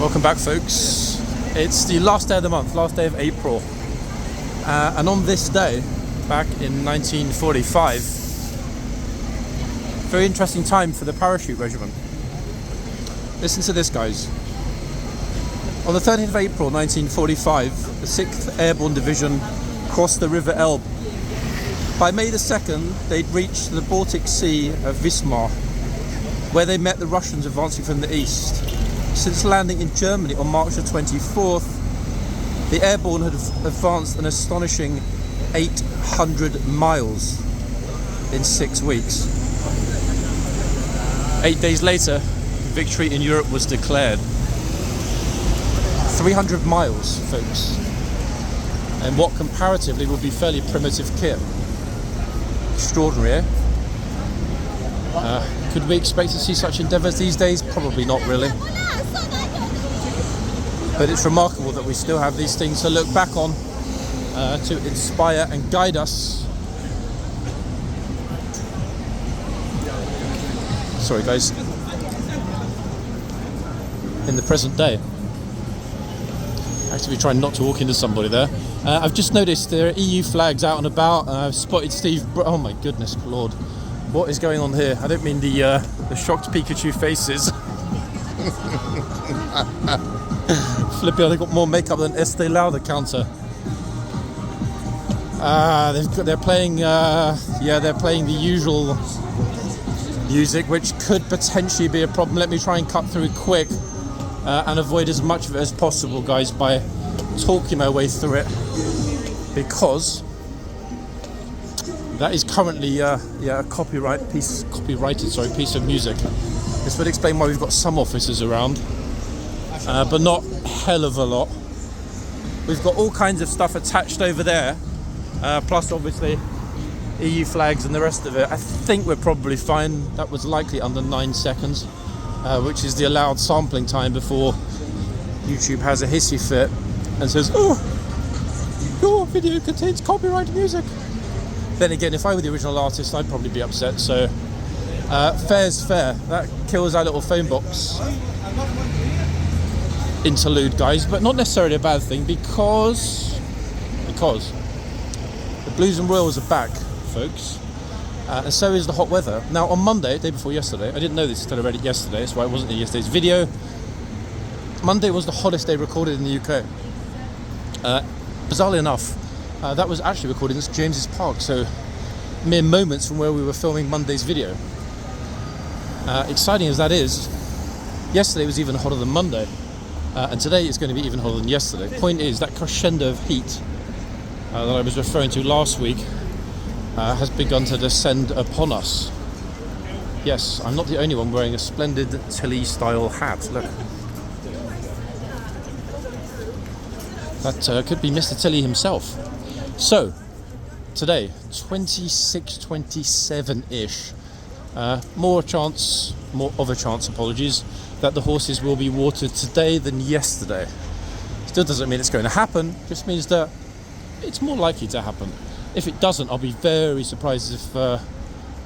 Welcome back, folks. It's the last day of the month, last day of April, and on this day back in 1945, very interesting time for the parachute regiment. Listen to this, guys. On the 13th of April 1945, the 6th Airborne Division crossed the River Elbe. By May the 2nd, they'd reached the Baltic Sea of Dismount, where they met the Russians advancing from the east. Since landing in Germany on March the 24th, the Airborne had advanced an astonishing 800 miles in 6 weeks. 8 days later, victory in Europe was declared. 300 miles, folks, and what comparatively would be fairly primitive kit. Extraordinary, eh? Could we expect to see such endeavours these days? Probably not really. But it's remarkable that we still have these things to look back on, to inspire and guide us. Sorry, guys. In the present day. Actually trying not to walk into somebody there. I've just noticed there are EU flags out and about. I've spotted oh my goodness Lord. What is going on here? I don't mean the shocked Pikachu faces. Flippy, they've got more makeup than Estee Lauder counter. They're playing the usual music, which could potentially be a problem. Let me try and cut through quick and avoid as much of it as possible, guys, by talking my way through it, because that is currently a copyrighted piece of music. This would explain why we've got some officers around, but not a hell of a lot. We've got all kinds of stuff attached over there, plus obviously EU flags and the rest of it. I think we're probably fine. That was likely under 9 seconds, which is the allowed sampling time before YouTube has a hissy fit and says, "Oh, your video contains copyrighted music." Then again, if I were the original artist, I'd probably be upset. So fair's fair. That kills our little phone box interlude, guys, but not necessarily a bad thing, because the Blues and Royals are back, folks, and so is the hot weather. Now on Monday, day before yesterday, I didn't know this until I read it yesterday, that's why it wasn't in yesterday's video. Monday was the hottest day recorded in the UK. Bizarrely enough, that was actually recorded in St James's Park, so mere moments from where we were filming Monday's video. Exciting as that is, yesterday was even hotter than Monday, and today is going to be even hotter than yesterday. Point is, that crescendo of heat that I was referring to last week has begun to descend upon us. Yes, I'm not the only one wearing a splendid Tilly-style hat. Look. That could be Mr. Tilly himself. So, today, 26, 27-ish. More of a chance, that the horses will be watered today than yesterday. Still doesn't mean it's going to happen, just means that it's more likely to happen. If it doesn't, I'll be very surprised if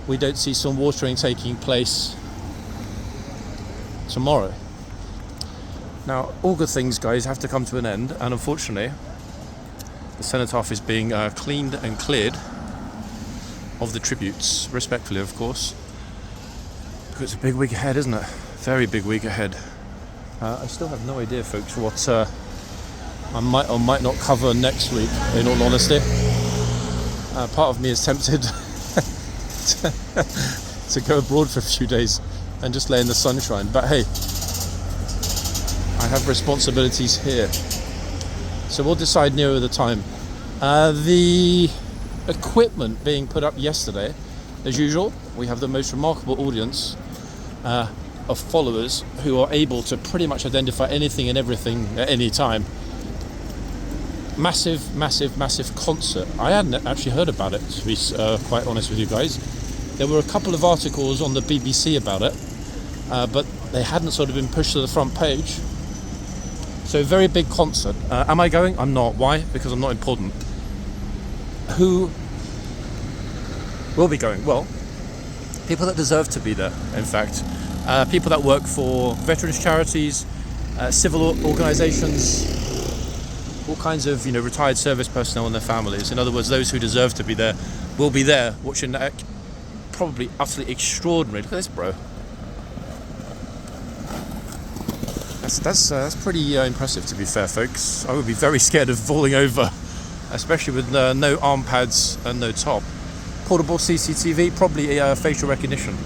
we don't see some watering taking place tomorrow. Now, all good things, guys, have to come to an end, and unfortunately, the cenotaph is being cleaned and cleared of the tributes, respectfully, of course, because it's a big week ahead, isn't it? Very big week ahead. I still have no idea, folks, what I might or might not cover next week, in all honesty. Part of me is tempted to go abroad for a few days and just lay in the sunshine, but hey, I have responsibilities here, so we'll decide nearer the time. The equipment being put up yesterday, as usual, we have the most remarkable audience of followers who are able to pretty much identify anything and everything at any time. Massive concert. I hadn't actually heard about it, to be quite honest with you guys. There were a couple of articles on the BBC about it, but they hadn't sort of been pushed to the front page. So very big concert. Am I going? I'm not. Why? Because I'm not important. Who will be going? Well, people that deserve to be there, in fact. People that work for veterans charities, civil organisations, all kinds of retired service personnel and their families. In other words, those who deserve to be there will be there watching that probably utterly extraordinary. Look at this, bro. That's pretty impressive, to be fair, folks. I would be very scared of falling over, especially with no arm pads and no top. Portable CCTV, probably facial recognition.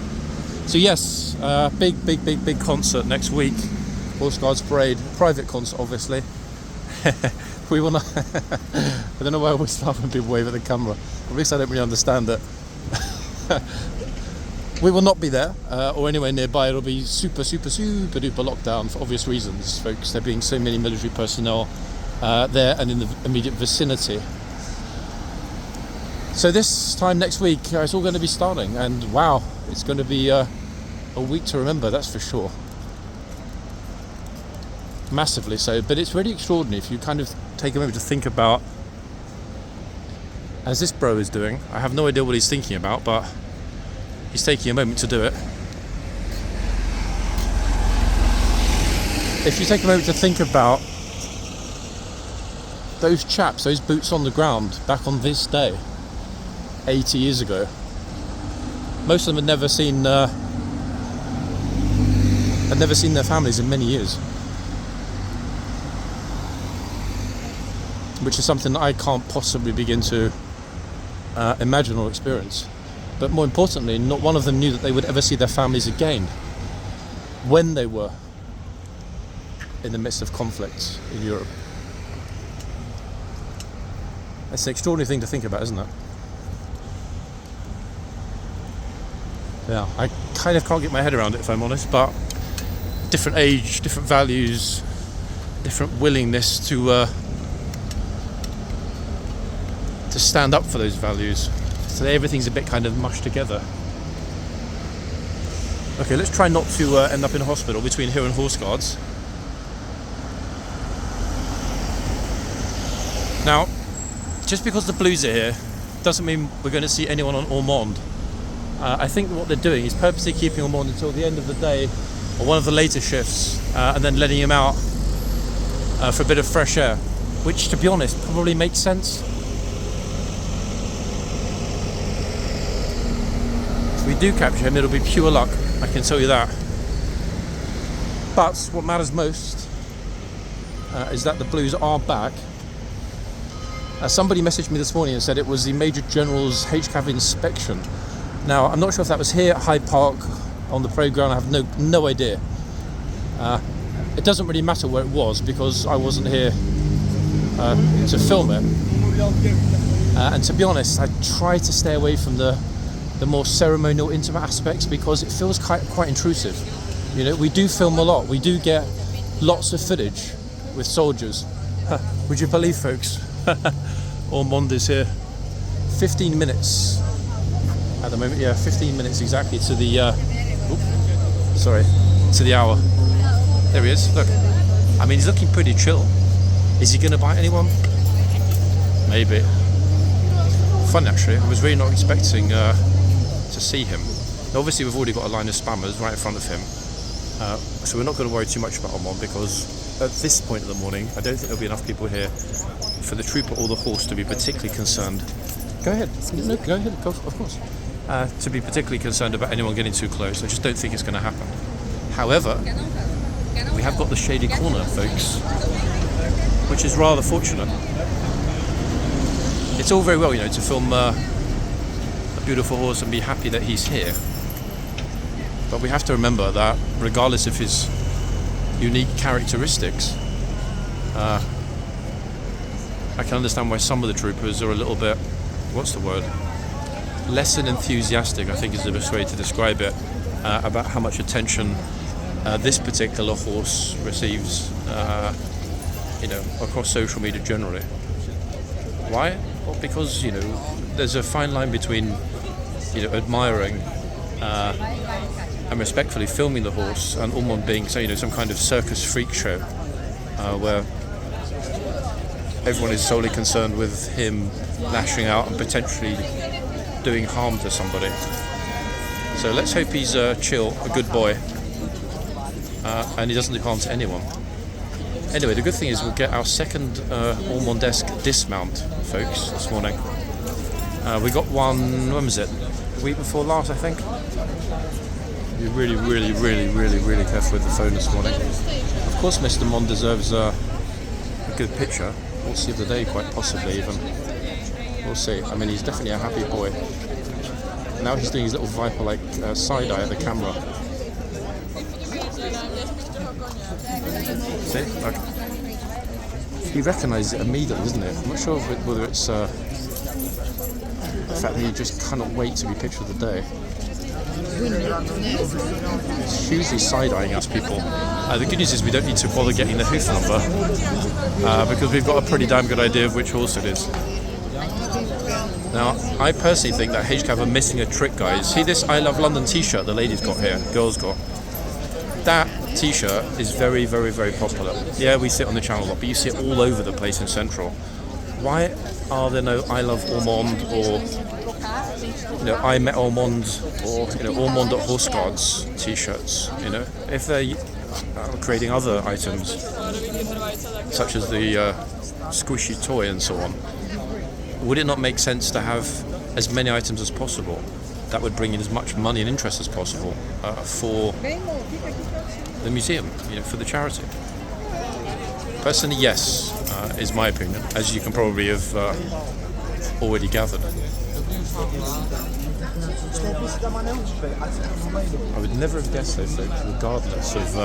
So yes, big concert next week. Horseguardsparade, private concert, obviously. We will not. I don't know why I always laugh when people wave at the camera. At least I don't really understand it. We will not be there or anywhere nearby. It'll be super duper lockdown for obvious reasons, folks. There being so many military personnel there and in the immediate vicinity. So this time next week, it's all going to be starting, and wow, it's going to be a week to remember, that's for sure. Massively so, but it's really extraordinary if you kind of take a moment to think about, as this bro is doing. I have no idea what he's thinking about, but he's taking a moment to do it. If you take a moment to think about those chaps, those boots on the ground back on this day 80 years ago, most of them had never seen their families in many years, which is something that I can't possibly begin to imagine or experience. But more importantly, not one of them knew that they would ever see their families again when they were in the midst of conflict in Europe. That's an extraordinary thing to think about, isn't it? Yeah, I kind of can't get my head around it, if I'm honest, but different age, different values, different willingness to stand up for those values. So everything's a bit kind of mushed together. Okay, let's try not to end up in hospital between here and Horseguards. Now, just because the Blues are here doesn't mean we're going to see anyone on Ormonde. I think what they're doing is purposely keeping Ormonde until the end of the day or one of the later shifts, and then letting him out for a bit of fresh air, which, to be honest, probably makes sense. If we do capture him, it'll be pure luck, I can tell you that. But what matters most is that the Blues are back. Somebody messaged me this morning and said it was the Major General's HCAV inspection. Now, I'm not sure if that was here at Hyde Park on the parade ground. I have no idea. It doesn't really matter where it was because I wasn't here to film it. And to be honest, I try to stay away from the more ceremonial, intimate aspects because it feels quite intrusive. We do film a lot. We do get lots of footage with soldiers. Would you believe, folks? Ormonde is here. 15 minutes at the moment. Yeah, 15 minutes exactly to the to the hour. There he is. Look, I mean, he's looking pretty chill. Is he going to bite anyone? Maybe. Fun, actually. I was really not expecting to see him. Now, obviously, we've already got a line of spammers right in front of him, so we're not going to worry too much about Ormonde because at this point of the morning, I don't think there'll be enough people here for the trooper or the horse to be particularly concerned. Go ahead. No, go ahead. Go, of course. To be particularly concerned about anyone getting too close. I just don't think it's going to happen. However, we have got the shady corner, folks, which is rather fortunate. It's all very well, to film a beautiful horse and be happy that he's here. But we have to remember that regardless of his unique characteristics, I can understand why some of the troopers are a little bit, less than enthusiastic, I think is the best way to describe it, about how much attention this particular horse receives, across social media generally. Why? Well, because, there's a fine line between, admiring and respectfully filming the horse and Ormonde being, some kind of circus freak show where everyone is solely concerned with him lashing out and potentially doing harm to somebody. So let's hope he's chill, a good boy, and he doesn't do harm to anyone. Anyway, the good thing is we'll get our second Ormondesque dismount, folks, this morning. We got one, when was it? The week before last, I think. Be really, really, really, really, really careful with the phone this morning. Of course, Mr. Mond deserves a good picture. We'll see of the day, quite possibly even. We'll see. I mean, he's definitely a happy boy. Now he's doing his little viper-like side eye at the camera. See? Like, he recognises it immediately, isn't it? I'm not sure whether it's the fact that he just cannot wait to be picture of the day. It's hugely side-eyeing us, people. The good news is we don't need to bother getting the hoof number because we've got a pretty damn good idea of which horse it is. Now, I personally think that HCAV are missing a trick, guys. See this I Love London t-shirt the ladies got here, girls got? That t-shirt is very, very, very popular. Yeah, we see it on the channel a lot, but you see it all over the place in Central. Why are there no I Love Ormonde or, you know, I Met Ormonde or, you know, Ormonde at horseguards t-shirts? You know, if they're creating other items such as the squishy toy and so on, would it not make sense to have as many items as possible that would bring in as much money and interest as possible for the museum, you know, for the charity? Personally, yes, is my opinion, as you can probably have already gathered. I would never have guessed though, folks, regardless of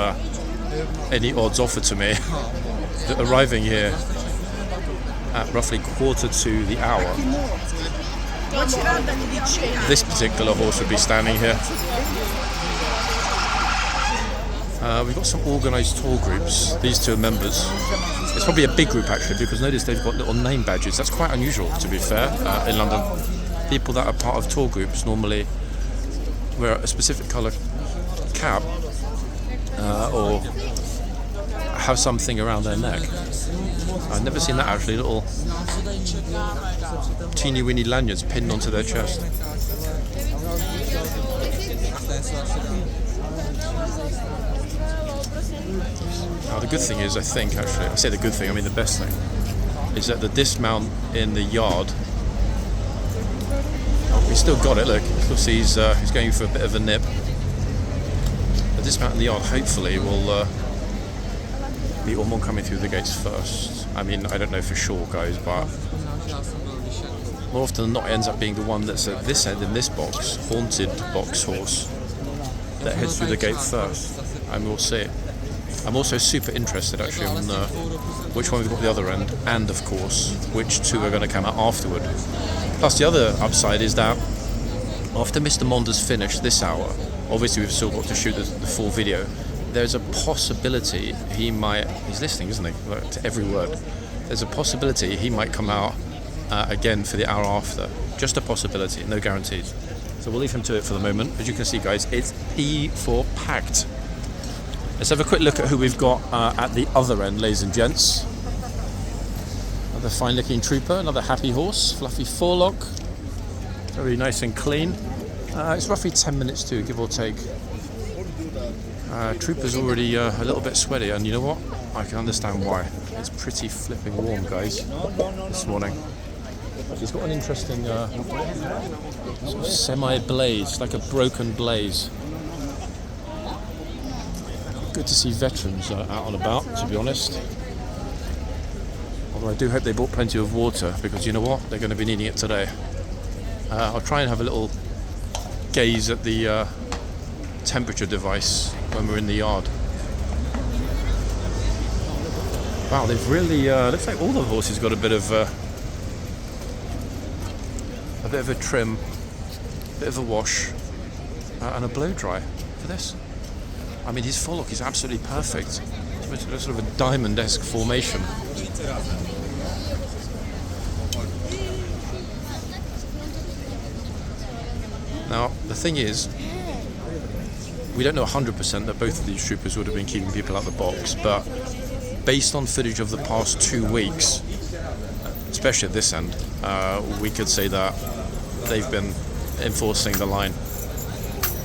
any odds offered to me, that arriving here at roughly quarter to the hour, this particular horse would be standing here. We've got some organised tour groups. These two are members. It's probably a big group actually, because notice they've got little name badges. That's quite unusual, to be fair, in London. People that are part of tour groups normally wear a specific colour cap or have something around their neck. I've never seen that actually, little teeny weeny lanyards pinned onto their chest. Now the good thing is, I think actually, I say the good thing, I mean the best thing, is that the dismount in the yard, we still got it, look, he's going for a bit of a nip. The dismount in the yard hopefully will be Ormonde coming through the gates first. I mean, I don't know for sure, guys, but more often than not it ends up being the one that's at this end in this box, haunted box horse, that heads through the gate first, and we'll see. I'm also super interested actually on which one we've got at the other end, and of course which two are going to come out afterward. Plus the other upside is that after Mr. Mond has finished this hour, obviously we've still got to shoot the full video, there's a possibility he might, he's listening isn't he, like, to every word, there's a possibility he might come out again for the hour after. Just a possibility, no guarantees. So we'll leave him to it for the moment. As you can see, guys, it's E4 packed. Let's have a quick look at who we've got at the other end, ladies and gents. Another fine looking trooper, another happy horse, fluffy forelock, very nice and clean. It's roughly 10 minutes to, give or take. Trooper's already a little bit sweaty, and you know what? I can understand why. It's pretty flipping warm, guys, this morning. He's got an interesting sort of semi-blaze, like a broken blaze. Good to see veterans out and about, to be honest. Although I do hope they brought plenty of water, because you know what? They're going to be needing it today. I'll try and have a little gaze at the temperature device when we're in the yard. Wow, they've really looks like all the horses got a bit of a trim, a bit of a wash, and a blow dry for this. I mean, his forelock is absolutely perfect. It's sort of a diamond-esque formation. Now, the thing is, we don't know 100% that both of these troopers would have been keeping people out the box, but based on footage of the past 2 weeks, especially at this end, we could say that they've been enforcing the line.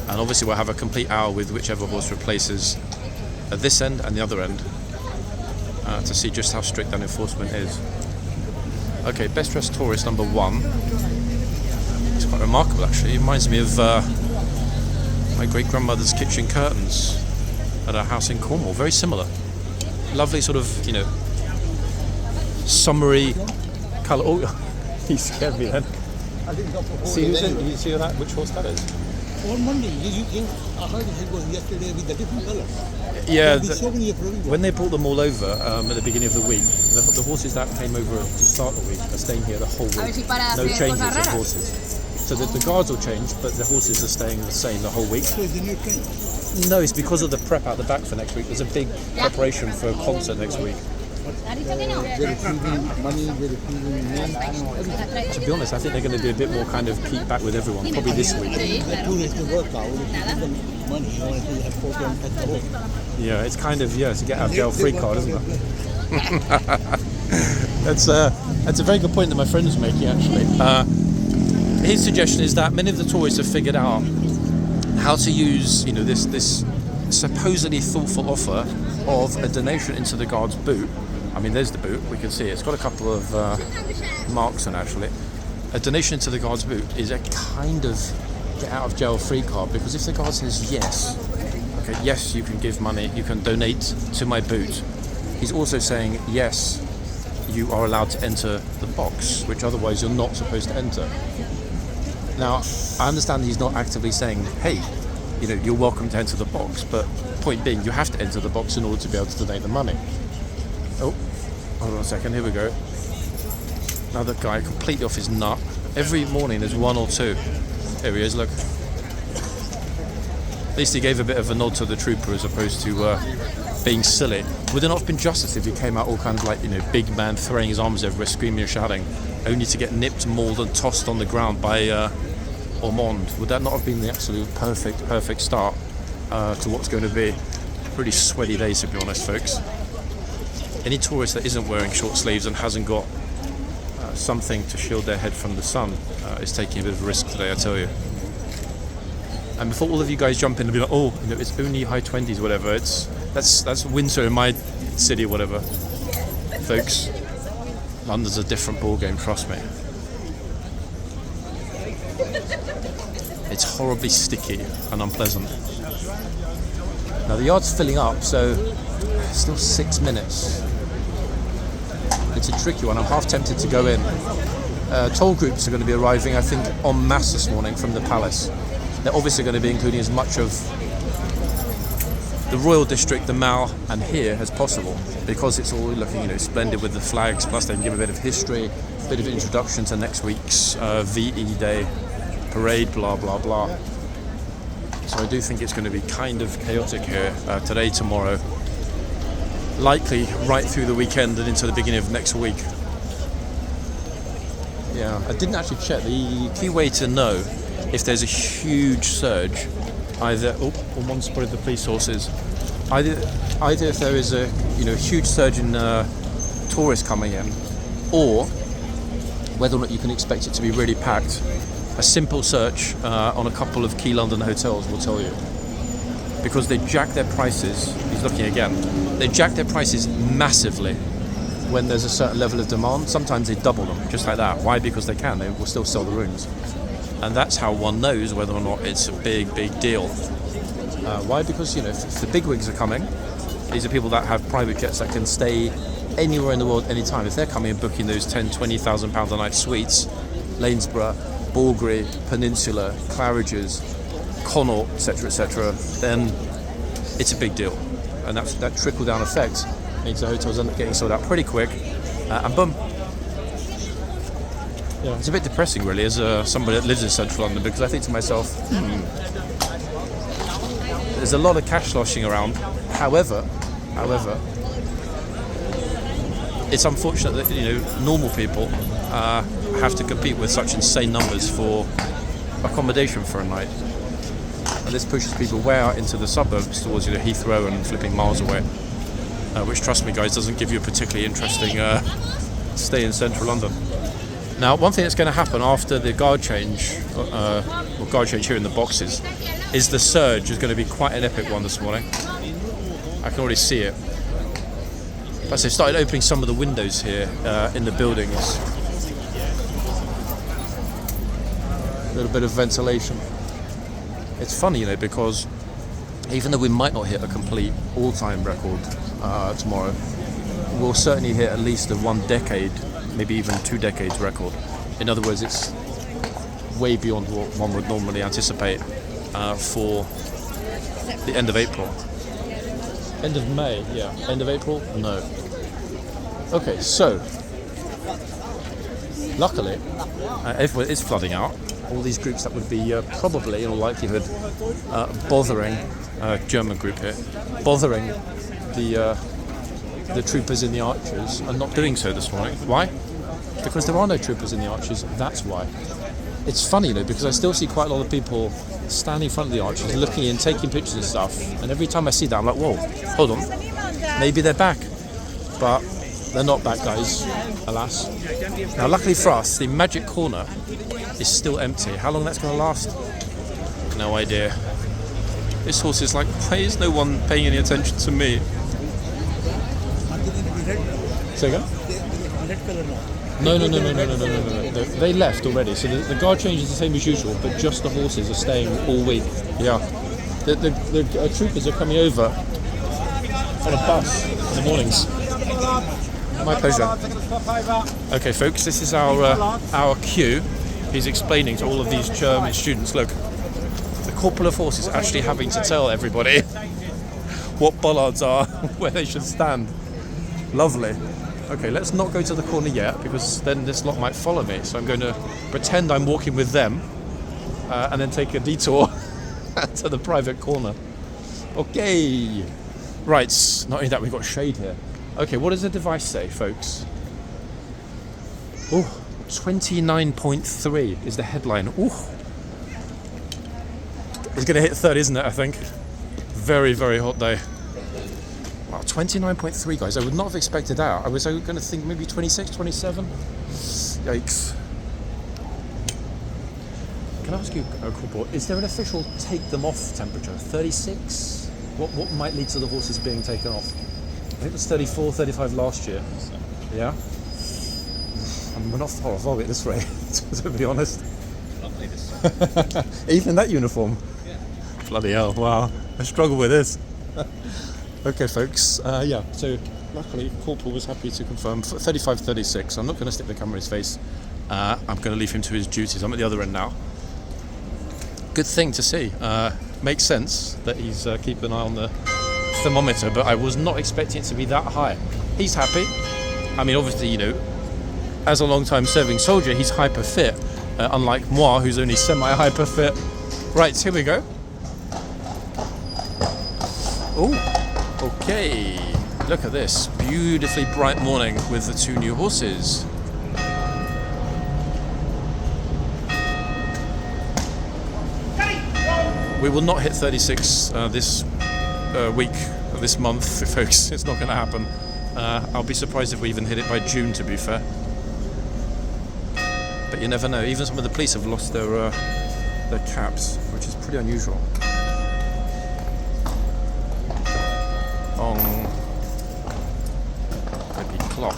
And obviously we'll have a complete hour with whichever horse replaces at this end and the other end. to see just how strict that enforcement is. Okay, best dressed tourist number 1. It's quite remarkable actually. It reminds me of my great grandmother's kitchen curtains at our house in Cornwall. Very similar. Lovely sort of, you know, summery colour. Oh, he scared me then. See who's in? You see that? Which horse that is? ORMONDE, I heard it was yesterday with the different colours. Yeah, when they brought them all over at the beginning of the week, the horses that came over to start the week are staying here the whole week. No changes of horses. So that the guards will change, but the horses are staying the same the whole week. So is the new trend? No, it's because of the prep out the back for next week. There's a big preparation for a concert next week. They're receiving money, they're receiving names, everything. To be honest, I think they're going to do a bit more kind of keep back with everyone, probably this week. The tourists to work out, if you give them money, you want to have program at the horse. Yeah, it's kind of, yeah, it's a get out of jail free card, isn't it? That's a very good point that my friend was making actually. His suggestion is that many of the tourists have figured out how to use, you know, this supposedly thoughtful offer of a donation into the guard's boot. I mean, there's the boot, we can see it. It's got a couple of marks on actually. A donation into the guard's boot is a kind of get out of jail free card, because if the guard says yes, okay, yes, you can give money, you can donate to my boot, he's also saying yes, you are allowed to enter the box, which otherwise you're not supposed to enter. Now, I understand he's not actively saying, hey, you know, you're welcome to enter the box, but point being, you have to enter the box in order to be able to donate the money. Oh, hold on a second, here we go. Another guy completely off his nut. Every morning there's one or two. There he is, look. At least he gave a bit of a nod to the trooper as opposed to being silly. Would it not have been justice if he came out all kind of like, you know, big man throwing his arms everywhere, screaming and shouting, only to get nipped, mauled and tossed on the ground by Ormonde? Would that not have been the absolute perfect start to what's going to be a pretty sweaty day, to be honest, folks? Any tourist that isn't wearing short sleeves and hasn't got something to shield their head from the sun is taking a bit of a risk today, I tell you. And before all of you guys jump in and be like, oh, you know, it's only high 20s, whatever, that's winter in my city, whatever. Folks, London's a different ball game, trust me. It's horribly sticky and unpleasant. Now the yard's filling up, so still 6 minutes. It's a tricky one. I'm half tempted to go in. Toll groups are going to be arriving, I think, en masse this morning from the palace. They're obviously going to be including as much of the royal district, the Mall, and here as possible, because it's all looking, you know, splendid with the flags. Plus, they can give a bit of history, a bit of introduction to next week's VE Day parade, blah blah blah. So I do think it's going to be kind of chaotic here today, tomorrow, likely right through the weekend and into the beginning of next week. Yeah, I didn't actually check. The key way to know if there's a huge surge, either on one spot of the police horses, either if there is a, you know, huge surge in tourists coming in, or whether or not you can expect it to be really packed. A simple search on a couple of key London hotels will tell you, because they jack their prices. He's looking again. They jack their prices massively when there's a certain level of demand. Sometimes they double them, just like that. Why? Because they can. They will still sell the rooms. And that's how one knows whether or not it's a big deal. Why? Because, you know, if the bigwigs are coming, these are people that have private jets that can stay anywhere in the world anytime. If they're coming and booking those £10,000-20,000 a night suites, Lanesborough, Balgry, Peninsula, Claridge's, Connaught, etc., then it's a big deal. And that trickle-down effect means the hotels end up getting sold out pretty quick, and boom. Yeah, it's a bit depressing, really, as somebody that lives in central London, because I think to myself, there's a lot of cash sloshing around. However, it's unfortunate that, you know, normal people have to compete with such insane numbers for accommodation for a night. And this pushes people way out into the suburbs towards, you know, Heathrow and flipping miles away, which, trust me guys, doesn't give you a particularly interesting stay in central London. Now, one thing that's going to happen after the guard change, guard change here in the boxes, is the surge is going to be quite an epic one this morning. I can already see it. Plus they've started opening some of the windows here in the buildings. A little bit of ventilation. It's funny, you know, because even though we might not hit a complete all-time record tomorrow, we'll certainly hit at least a 1 decade, maybe even 2 decades record. In other words, it's way beyond what one would normally anticipate for the end of April. End of May, yeah. End of April? No. Okay, so luckily, it's flooding out. All these groups that would be probably, in all likelihood, bothering German group here, bothering the troopers in the archers, are not doing so this morning. Why? Because there are no troopers in the archers. That's why. It's funny though, because I still see quite a lot of people standing in front of the archers, looking in, taking pictures and stuff. And every time I see that, I'm like, whoa, hold on, maybe they're back, but they're not back, guys. Alas. Now, luckily for us, the magic corner is still empty. How long that's going to last? No idea. This horse is like, why is no one paying any attention to me? Say again? No. They left already. So the guard change is the same as usual, but just the horses are staying all week. Yeah. The troopers are coming over on a bus in the mornings. My pleasure. Okay, folks, this is our queue. He's explaining to all of these German students, look, the corporal of horse is actually having to tell everybody what bollards are, where they should stand. Lovely. Okay, let's not go to the corner yet, because then this lot might follow me. So I'm going to pretend I'm walking with them and then take a detour to the private corner. Okay. Right, not only that, we've got shade here. Okay, what does the device say, folks? Oh, 29.3 is the headline. Ooh. It's going to hit 30, isn't it, I think? Very, very hot day. Wow, 29.3, guys. I would not have expected that. I was going to think maybe 26, 27. Yikes. Can I ask you, Corporal, is there an official take them off temperature? 36? What might lead to the horses being taken off? I think it was 34, 35 last year. Yeah? We're not far off of it this way, to be honest. Lovely this. Even that uniform. Yeah. Bloody hell, wow. I struggle with this. Okay, folks. Yeah, so luckily Corporal was happy to confirm 35-36. I'm not going to stick the camera in his face. I'm going to leave him to his duties. I'm at the other end now. Good thing to see. Makes sense that he's keeping an eye on the thermometer, but I was not expecting it to be that high. He's happy. I mean, obviously, you know, as a long-time serving soldier, he's hyper fit, unlike moi, who's only semi-hyper fit. Right, here we go. Oh, okay. Look at this beautifully bright morning with the 2 new horses. We will not hit 36 this week, this month, folks. It's not going to happen. I'll be surprised if we even hit it by June, to be fair. But you never know. Even some of the police have lost their caps, which is pretty unusual. Maybe clock.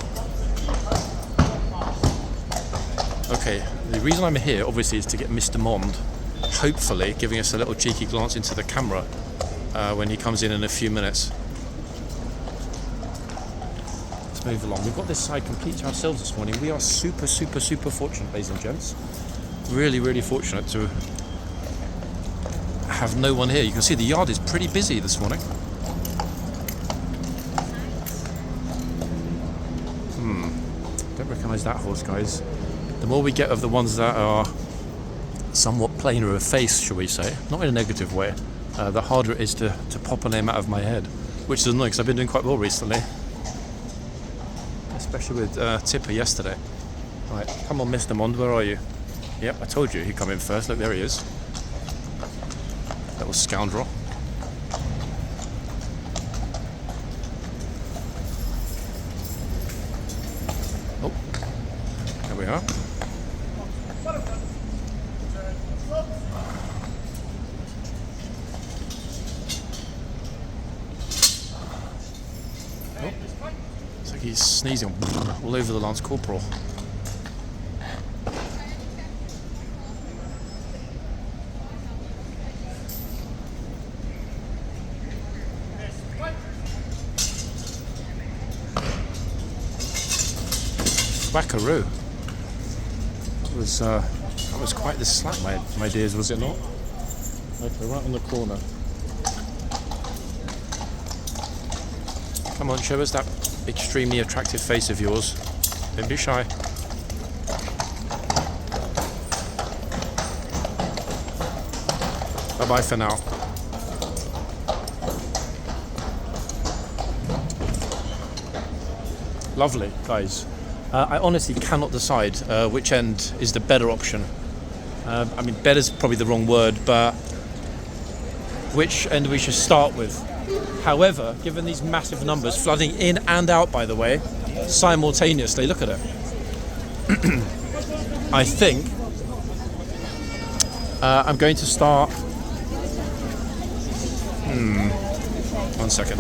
Okay, the reason I'm here, obviously, is to get Mr. Mond, hopefully giving us a little cheeky glance into the camera when he comes in a few minutes. Let's move along. We've got this side complete to ourselves this morning. We are super fortunate, ladies and gents. Really, really fortunate to have no one here. You can see the yard is pretty busy this morning. Don't recognise that horse, guys. The more we get of the ones that are somewhat plainer of face, shall we say, not in a negative way, the harder it is to pop a name out of my head, which is annoying because I've been doing quite well recently, especially with Tipper yesterday. Right, come on, Mr. Mond, where are you? Yep, I told you he'd come in first. Look, there he is. Little scoundrel. Oh, there we are. It's like he's sneezing all over the Lance Corporal. Wackaroo. That was quite the slap, my dears, was it not? Okay, right on the corner. Come on, show us that extremely attractive face of yours. Don't be shy. Bye-bye for now. Lovely, guys. I honestly cannot decide which end is the better option. I mean, better is probably the wrong word, but which end we should start with. However, given these massive numbers flooding in and out, by the way, simultaneously, look at it. I think I'm going to start. One second.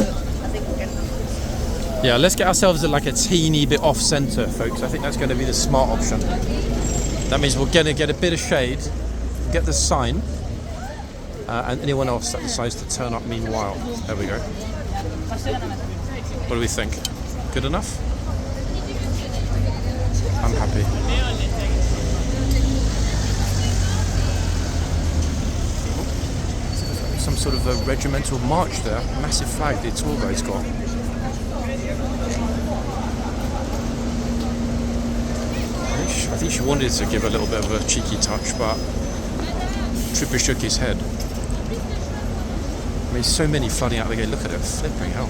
Yeah, let's get ourselves like a teeny bit off centre, folks. I think that's going to be the smart option. That means we're going to get a bit of shade, get the sign, and anyone else that decides to turn up meanwhile. There we go. What do we think? Good enough? I'm happy. Some sort of a regimental march there. Massive flag the tour guide's got. I think she wanted to give a little bit of a cheeky touch, but Trooper shook his head. I mean, so many flooding out the gate. Look at it, flipping hell.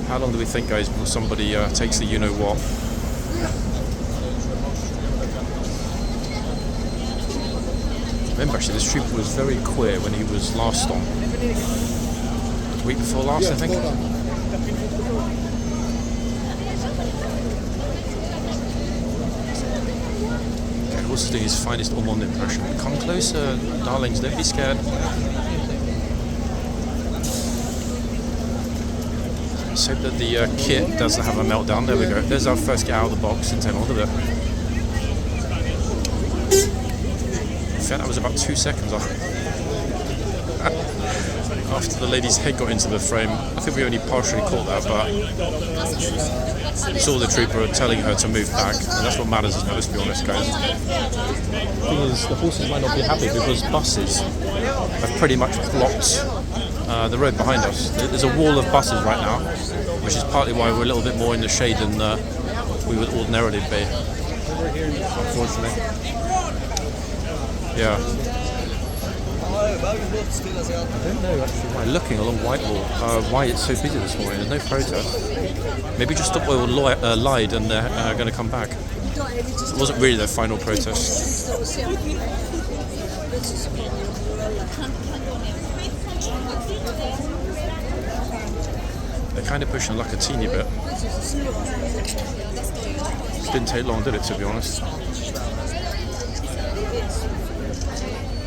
How long do we think, guys, before somebody takes the you-know-what? Remember, actually, this trooper was very queer when he was last on. The week before last, I think. Horse is doing his finest Ormonde impression. Come closer, darlings, don't be scared. Let's hope that the kit doesn't have a meltdown. There we go. There's our first get out of the box and take hold of it. In fact, that was about 2 seconds after the lady's head got into the frame. I think we only partially caught that, but we saw the trooper telling her to move back, and that's what matters, isn't it? Let's be honest, guys. The thing is, the horses might not be happy because buses have pretty much blocked the road behind us. There's a wall of buses right now, which is partly why we're a little bit more in the shade than we would ordinarily be, unfortunately. Yeah. I don't know actually why. Looking along Whitehall, why it's so busy this morning. There's no protest. Maybe just Stop Oil lied and they're going to come back. It wasn't really their final protest. They're kind of pushing luck a teeny bit. It didn't take long, did it, to be honest?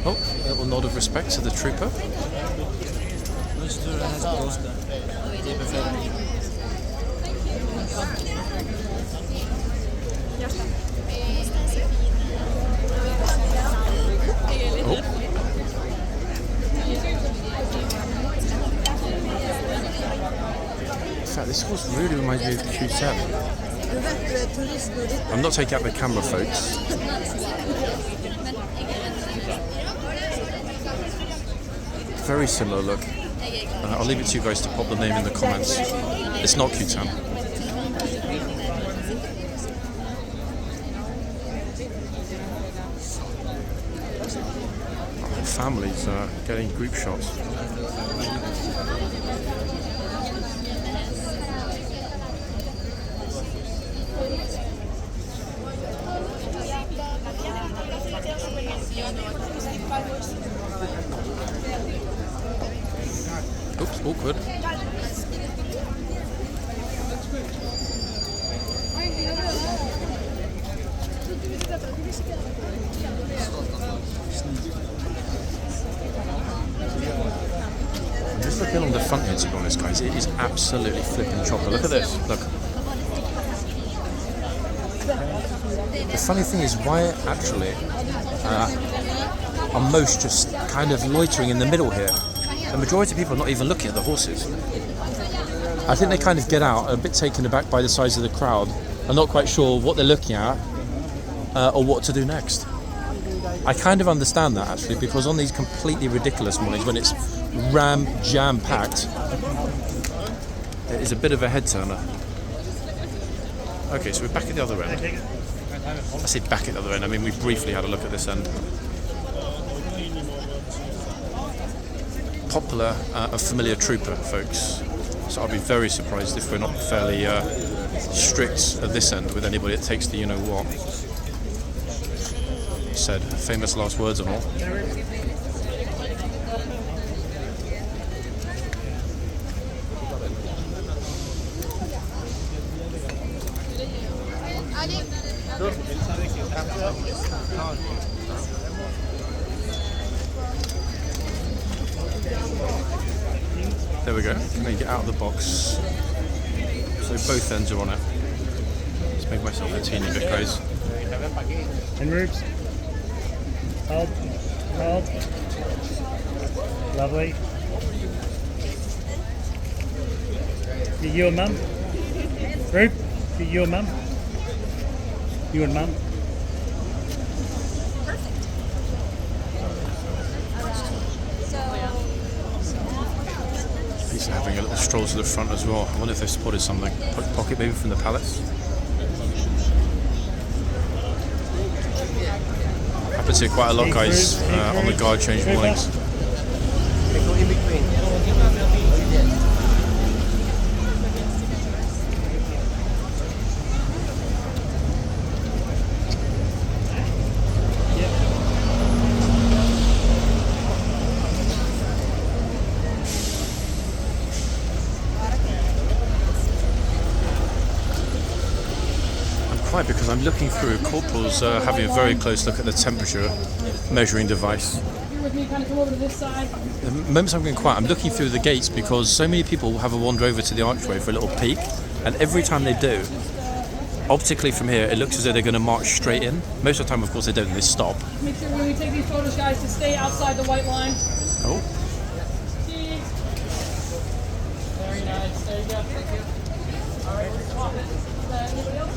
Oh, a little nod of respect to the trooper. Oh. In fact, this horse really reminds me of Q7. I'm not taking out the camera, folks. Very similar look. I'll leave it to you guys to pop the name in the comments. It's not Q10. The whole family's getting group shots. Oops, awkward. I'm just looking along the front here, to be honest, guys. It is absolutely flipping chopper. Look at this. Look. The funny thing is, why actually are most just kind of loitering in the middle here? The majority of people are not even looking at the horses. I think they kind of get out, a bit taken aback by the size of the crowd, and not quite sure what they're looking at or what to do next. I kind of understand that, actually, because on these completely ridiculous mornings when it's jam-packed, it is a bit of a head-turner. Okay, so we're back at the other end. I say back at the other end, I mean we briefly had a look at this end. Popular and familiar trooper, folks. So I'll be very surprised if we're not fairly strict at this end with anybody that takes the you-know-what. Said, famous last words and all. There we go. Now you get out of the box. So both ends are on it. Let's make myself a teeny bit, guys. In roofs. Hold. Hold. Lovely. You and mum. Roof. You and mum. You and mum. He's having a little stroll to the front as well. I wonder if they've spotted something. Pocket maybe from the palace. Happens here quite a lot, guys, on the guard change mornings. Because I'm looking through, Corporal's having a very close look at the temperature measuring device. The moments I'm going quiet, I'm looking through the gates because so many people have a wander over to the archway for a little peek, and every time they do, optically from here, it looks as though they're going to march straight in. Most of the time, of course, they don't, they stop. Make sure when we take these photos, guys, to stay outside the white line. Oh. Very nice. There you go. Thank you. All right, swap it. Anybody else?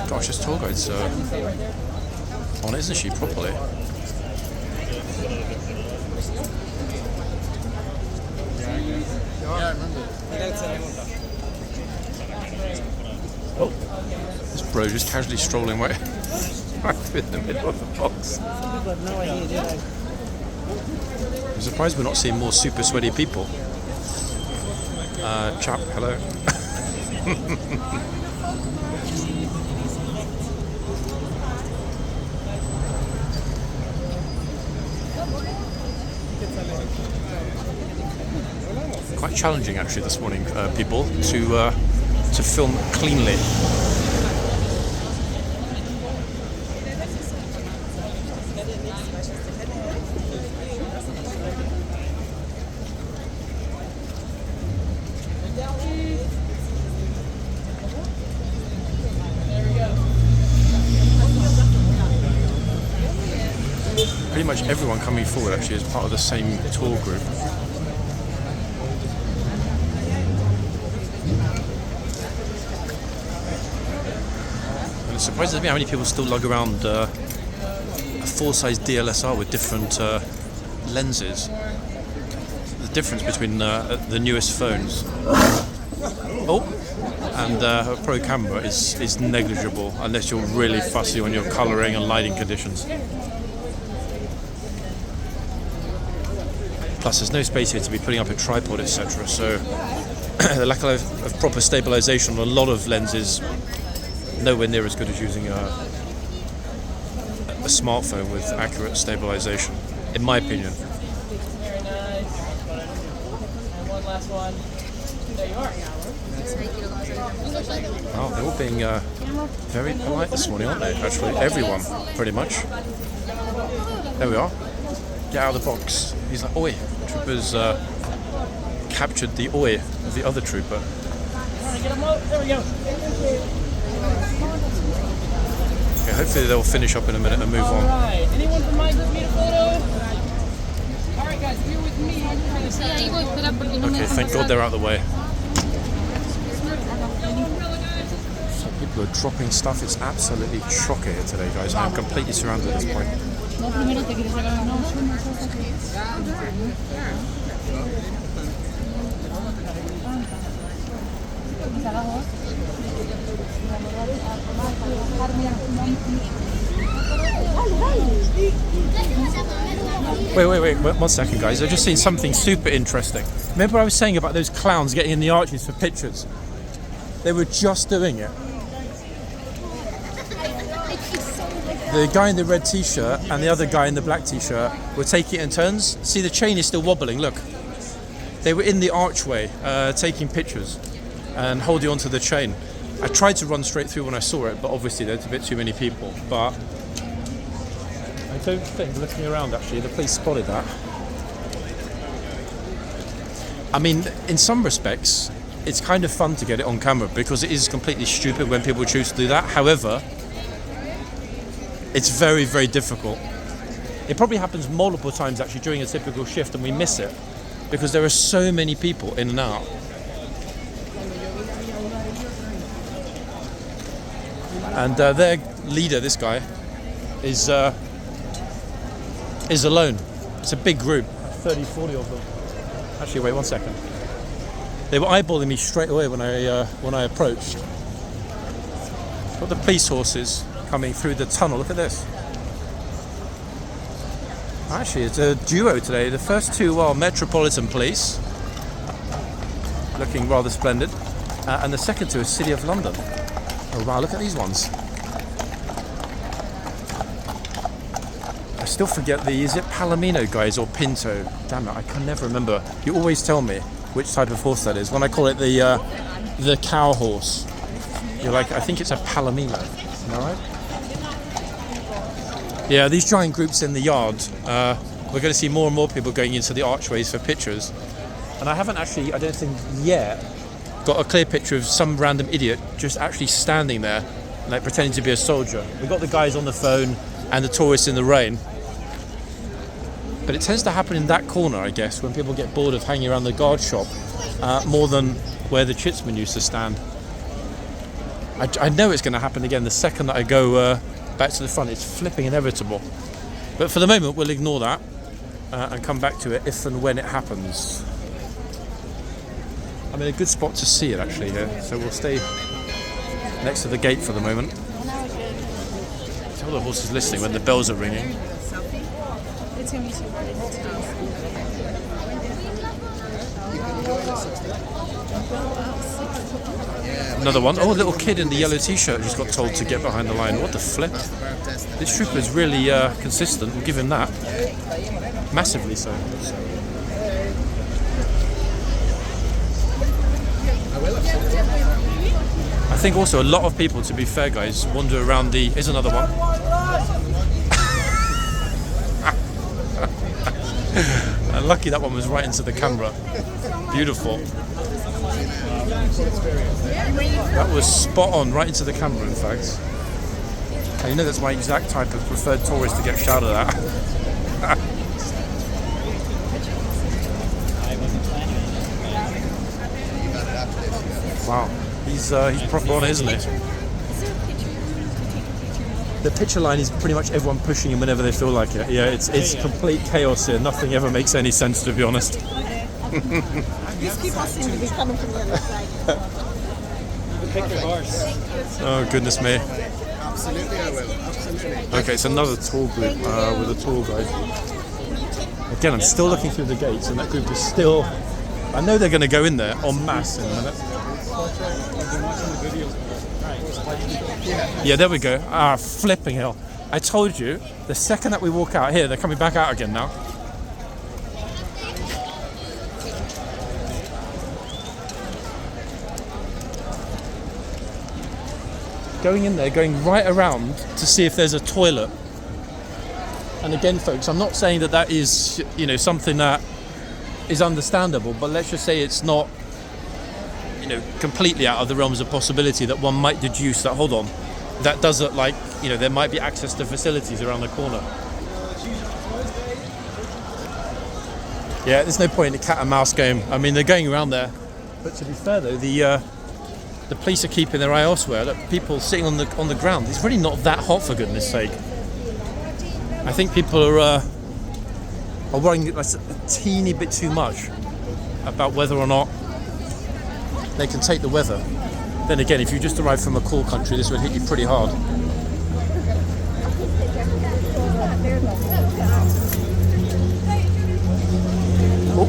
Gosh, this tour guide's on, isn't she, properly? Oh, this bro just casually strolling right in the middle of the box. I'm surprised we're not seeing more super sweaty people. Chap, hello. Quite challenging actually this morning, people, to film cleanly. Pretty much everyone coming forward actually is part of the same tour group. And it surprises me how many people still lug around a full-size DSLR with different lenses. The difference between the newest phones and a pro camera is negligible unless you're really fussy on your colouring and lighting conditions. Plus, there's no space here to be putting up a tripod, etc. So, the lack of proper stabilisation on a lot of lenses, nowhere near as good as using a smartphone with accurate stabilisation, in my opinion. Very nice. And one last one. There you are. Oh, they're all being very polite this morning, aren't they? Actually, everyone, pretty much. There we are. get out of the box. He's like, oi. Troopers captured the oi of the other trooper. Get him out. There we go. Okay, hopefully they'll finish up in a minute and move on. Alright, anyone from my group need a photo? Alright guys, here with me. Okay, thank God they're out of the way. So people are dropping stuff. It's absolutely chocker here today, guys. I'm completely surrounded at this point. Wait, 1 second, guys. I've just seen something super interesting. Remember I was saying about those clowns getting in the arches for pictures? They were just doing it. The guy in the red t-shirt and the other guy in the black t-shirt were taking it in turns. See, the chain is still wobbling, look. They were in the archway taking pictures and holding onto the chain. I tried to run straight through when I saw it, but obviously there's a bit too many people. But I don't think, looking around actually, the police spotted that. I mean, in some respects, it's kind of fun to get it on camera because it is completely stupid when people choose to do that. However, it's very, very difficult. It probably happens multiple times actually during a typical shift and we miss it because there are so many people in and out. And their leader, this guy, is alone. It's a big group, 30, 40 of them. Actually, wait 1 second. They were eyeballing me straight away when I approached. Got the police horses coming through the tunnel. Look at this. Actually, it's a duo today. The first two are Metropolitan Police, looking rather splendid, and the second two is City of London. Oh wow, look at these ones. I still forget is it Palomino guys or Pinto? Damn it, I can never remember. You always tell me which type of horse that is. When I call it the cow horse, you're like, I think it's a Palomino. Am I right? Yeah, these giant groups in the yard, we're going to see more and more people going into the archways for pictures. And I haven't actually, I don't think yet, got a clear picture of some random idiot just actually standing there, like pretending to be a soldier. We've got the guys on the phone and the tourists in the rain. But it tends to happen in that corner, I guess, when people get bored of hanging around the guard shop, more than where the chitsmen used to stand. I know it's going to happen again the second that I go back to the front. It's flipping inevitable. But for the moment, we'll ignore that and come back to it if and when it happens. I'm in a good spot to see it actually here, so we'll stay next to the gate for the moment. Tell the horses listening when the bells are ringing. Another one. Oh, a little kid in the yellow t-shirt just got told to get behind the line. What the flip? This trooper is really consistent. We'll give him that. Massively so. I think also a lot of people, to be fair guys, wander around the... Here's another one. Lucky that one was right into the camera. Beautiful. That was spot on, right into the camera in fact. And you know that's my exact type of preferred tourist to get shouted at. Wow, he's proper on it, isn't he? The picture line is pretty much everyone pushing him whenever they feel like it. Yeah, it's complete chaos here. Nothing ever makes any sense, to be honest. These people seem to be coming from the other side. Pick your horse. Oh, goodness me. Absolutely, I will. Absolutely. Okay, it's another tour group with a tour guide. Again, I'm still looking through the gates, and that group is still... I know they're going to go in there en masse in a minute. Yeah, there we go. Ah, flipping hell. I told you, the second that we walk out here, they're coming back out again now. Going in there, going right around to see if there's a toilet. And again, folks, I'm not saying that that is, you know, something that is understandable, but let's just say it's not, you know, completely out of the realms of possibility that one might deduce that, hold on, that does look like, you know, there might be access to facilities around the corner. Yeah, there's no point in the cat and mouse game. I mean, they're going around there, but to be fair though, the police are keeping their eye elsewhere. Look, people sitting on the ground. It's really not that hot, for goodness sake. I think people are worrying a teeny bit too much about whether or not they can take the weather. Then again, if you just arrived from a cool country, this would hit you pretty hard. Oh.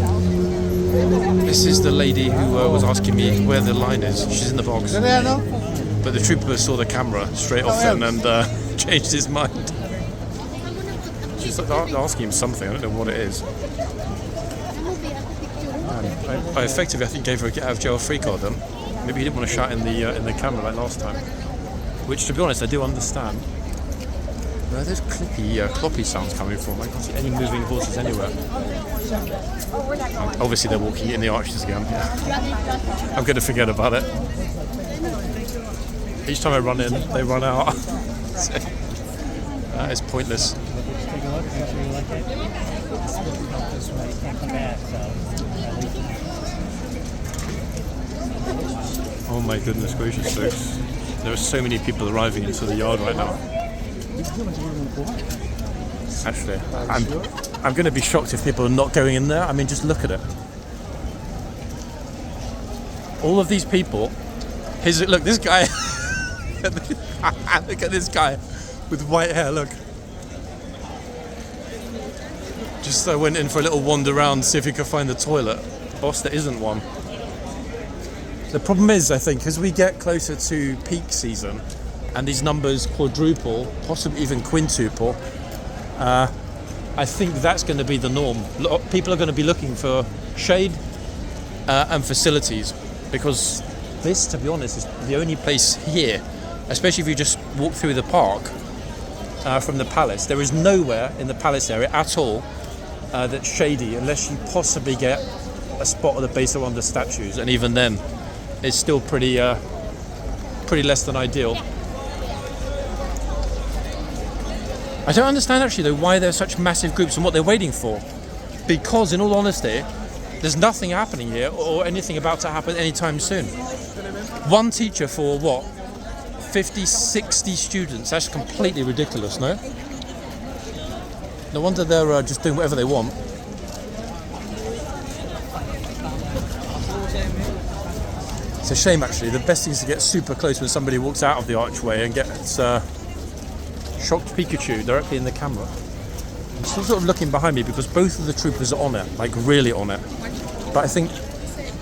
This is the lady who was asking me where the line is. She's in the box. But the trooper saw the camera straight off and changed his mind. She's asking him something, I don't know what it is. I effectively, I think, gave her a get out of jail free card then. Maybe he didn't want to shout in the camera like last time. Which, to be honest, I do understand. Where are those cloppy sounds coming from? I can't see any moving horses anywhere. Obviously they're walking in the arches again. Yeah. I'm going to forget about it. Each time I run in, they run out. So, that is pointless. Take a look, make sure you like it. This way, you can't come back, so. Oh my goodness gracious, folks. There are so many people arriving into the yard right now. Actually, I'm going to be shocked if people are not going in there. I mean, just look at it. All of these people. Look, this guy. Look at this guy with white hair. Look. Just went in for a little wander around, see if he could find the toilet. Boss, there isn't one. The problem is, I think, as we get closer to peak season and these numbers quadruple, possibly even quintuple, I think that's going to be the norm. People are going to be looking for shade and facilities, because this, to be honest, is the only place here, especially if you just walk through the park from the palace. There is nowhere in the palace area at all that's shady, unless you possibly get a spot at the base of one of the statues, and even then it's still pretty less than ideal. I don't understand actually though why there are such massive groups and what they're waiting for, because in all honesty there's nothing happening here or anything about to happen anytime soon. One teacher for what, 50, 60 students? That's completely ridiculous, no? No wonder they're just doing whatever they want. It's a shame actually. The best thing is to get super close when somebody walks out of the archway and gets shocked Pikachu directly in the camera. I'm still sort of looking behind me because both of the troopers are on it, like really on it. But I think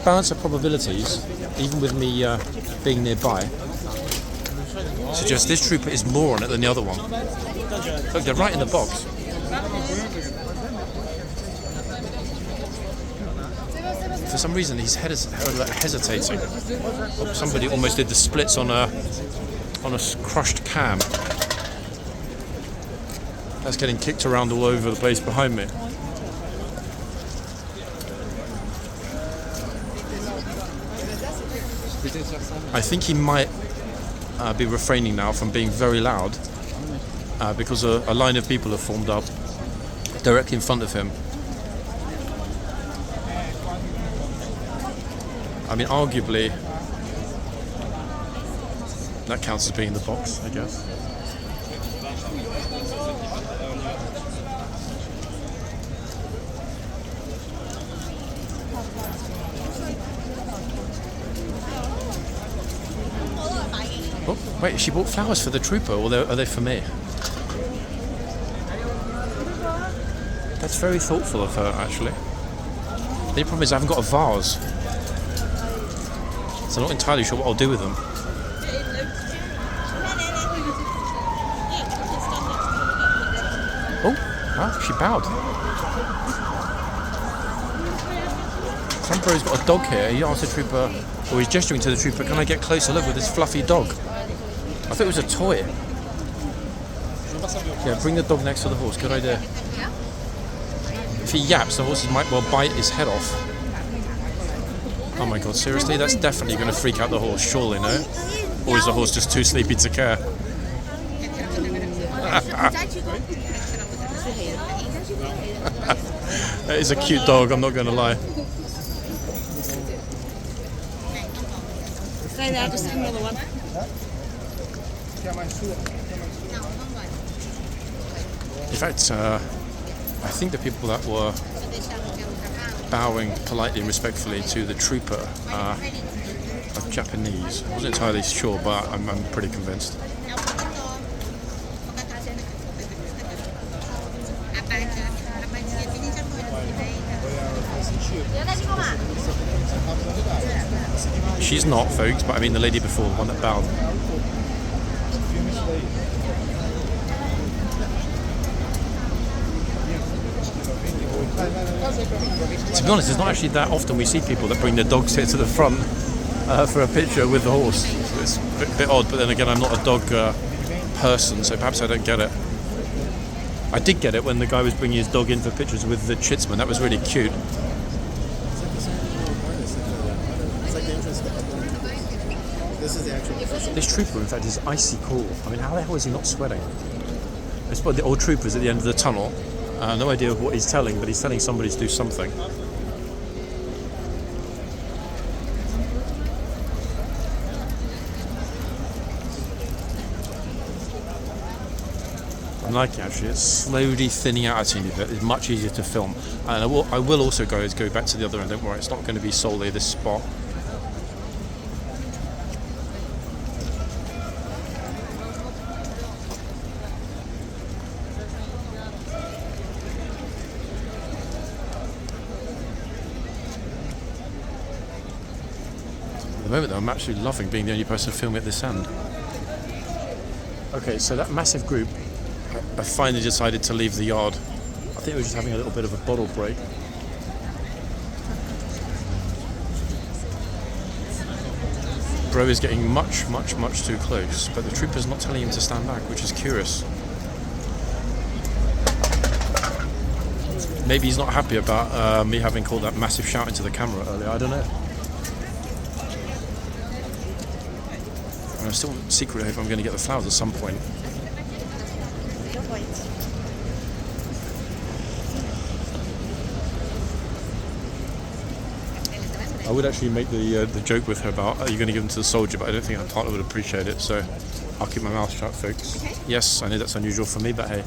balance of probabilities, even with me being nearby, suggests this trooper is more on it than the other one. Look, they're right in the box. For some reason, his head is hesitating. Oh, somebody almost did the splits on a crushed cam. That's getting kicked around all over the place behind me. I think he might be refraining now from being very loud because a line of people have formed up directly in front of him. I mean, arguably, that counts as being in the box, I guess. Oh, wait, she bought flowers for the trooper, or are they for me? That's very thoughtful of her, actually. The only problem is I haven't got a vase. So I'm not entirely sure what I'll do with them. Oh, wow, she bowed. Trumper's got a dog here. He asked the trooper, or he's gesturing to the trooper, can I get closer look with this fluffy dog? I thought it was a toy. Yeah, bring the dog next to the horse. Good idea. If he yaps, the horses might well bite his head off. Oh my god, seriously? That's definitely going to freak out the horse, surely, no? Or is the horse just too sleepy to care? That is a cute dog, I'm not going to lie. Stay there, just another one. In fact, I think the people that were bowing politely and respectfully to the trooper are Japanese. I wasn't entirely sure, but I'm pretty convinced. She's not, folks, but I mean the lady before, the one that bowed. To be honest, it's not actually that often we see people that bring their dogs here to the front for a picture with the horse. So it's a bit odd, but then again, I'm not a dog person, so perhaps I don't get it. I did get it when the guy was bringing his dog in for pictures with the Chitzman. That was really cute. This trooper, in fact, is icy cool. I mean, how the hell is he not sweating? I spotted the old troopers at the end of the tunnel. No idea of what he's telling, but he's telling somebody to do something. I'm liking it, actually. It's slowly thinning out a teeny bit. It's much easier to film. And I will also go back to the other end. Don't worry, it's not going to be solely this spot. At the moment though, I'm absolutely loving being the only person filming at this end. Okay, so that massive group, I finally decided to leave the yard. I think we were just having a little bit of a bottle break. Bro is getting much too close, but the trooper's not telling him to stand back, which is curious. Maybe he's not happy about me having called that massive shout into the camera earlier, I don't know. And I'm still secretly hoping I'm going to get the flowers at some point. I would actually make the joke with her about, are you going to give them to the soldier, but I don't think her partner would appreciate it, so I'll keep my mouth shut, folks. Yes, I know that's unusual for me, but hey,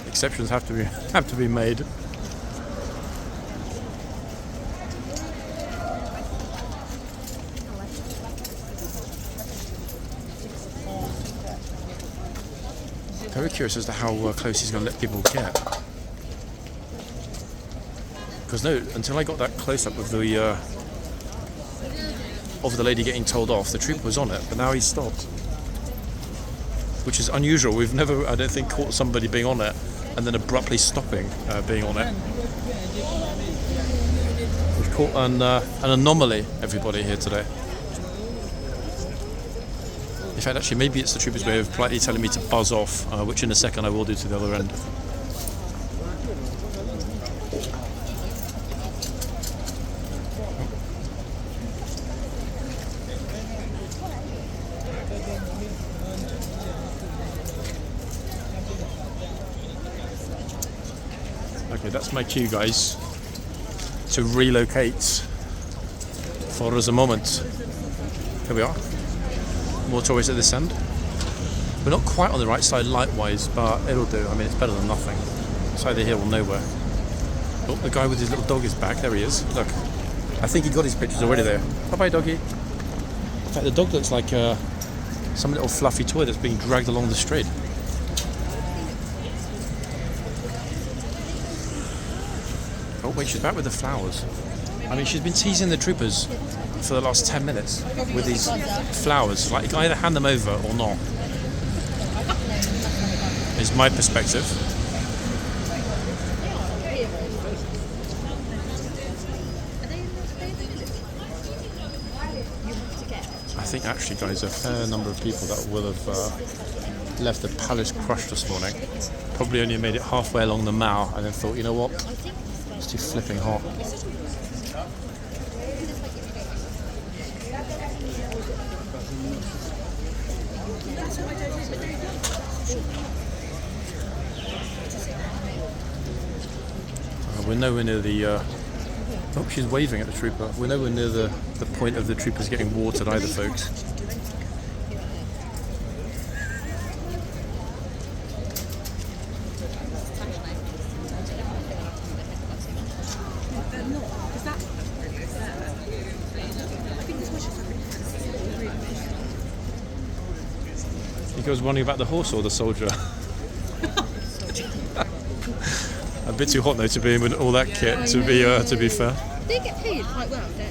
exceptions have to be made. Very curious as to how close he's going to let people get. Because no, until I got that close-up of the lady getting told off, the trooper was on it, but now he's stopped. Which is unusual. We've never, I don't think, caught somebody being on it and then abruptly stopping being on it. We've caught an anomaly, everybody, here today. In fact, actually, maybe it's the trooper's way of politely telling me to buzz off, which in a second I will do to the other end. Okay, that's my cue, guys, to relocate for the moment. Here we are. More tourists at this end. We're not quite on the right side light-wise, but it'll do. I mean, it's better than nothing. It's either here or nowhere. Oh, the guy with his little dog is back. There he is. Look. I think he got his pictures already there. Bye-bye, doggy. In fact, the dog looks like some little fluffy toy that's being dragged along the street. Oh, wait, she's back with the flowers. I mean, she's been teasing the troopers for the last 10 minutes with these flowers. Like, you can either hand them over or not. Is my perspective. I think actually, guys, a fair number of people that will have left the palace crushed this morning. Probably only made it halfway along the mall, and then thought, you know what, it's too flipping hot. We're nowhere near the. Oh, she's waving at the trooper. We're nowhere near the point of the troopers getting watered either, folks. He goes running about the horse or the soldier? A bit too hot though to be in with all that kit. To be fair, they get paid quite well, don't they?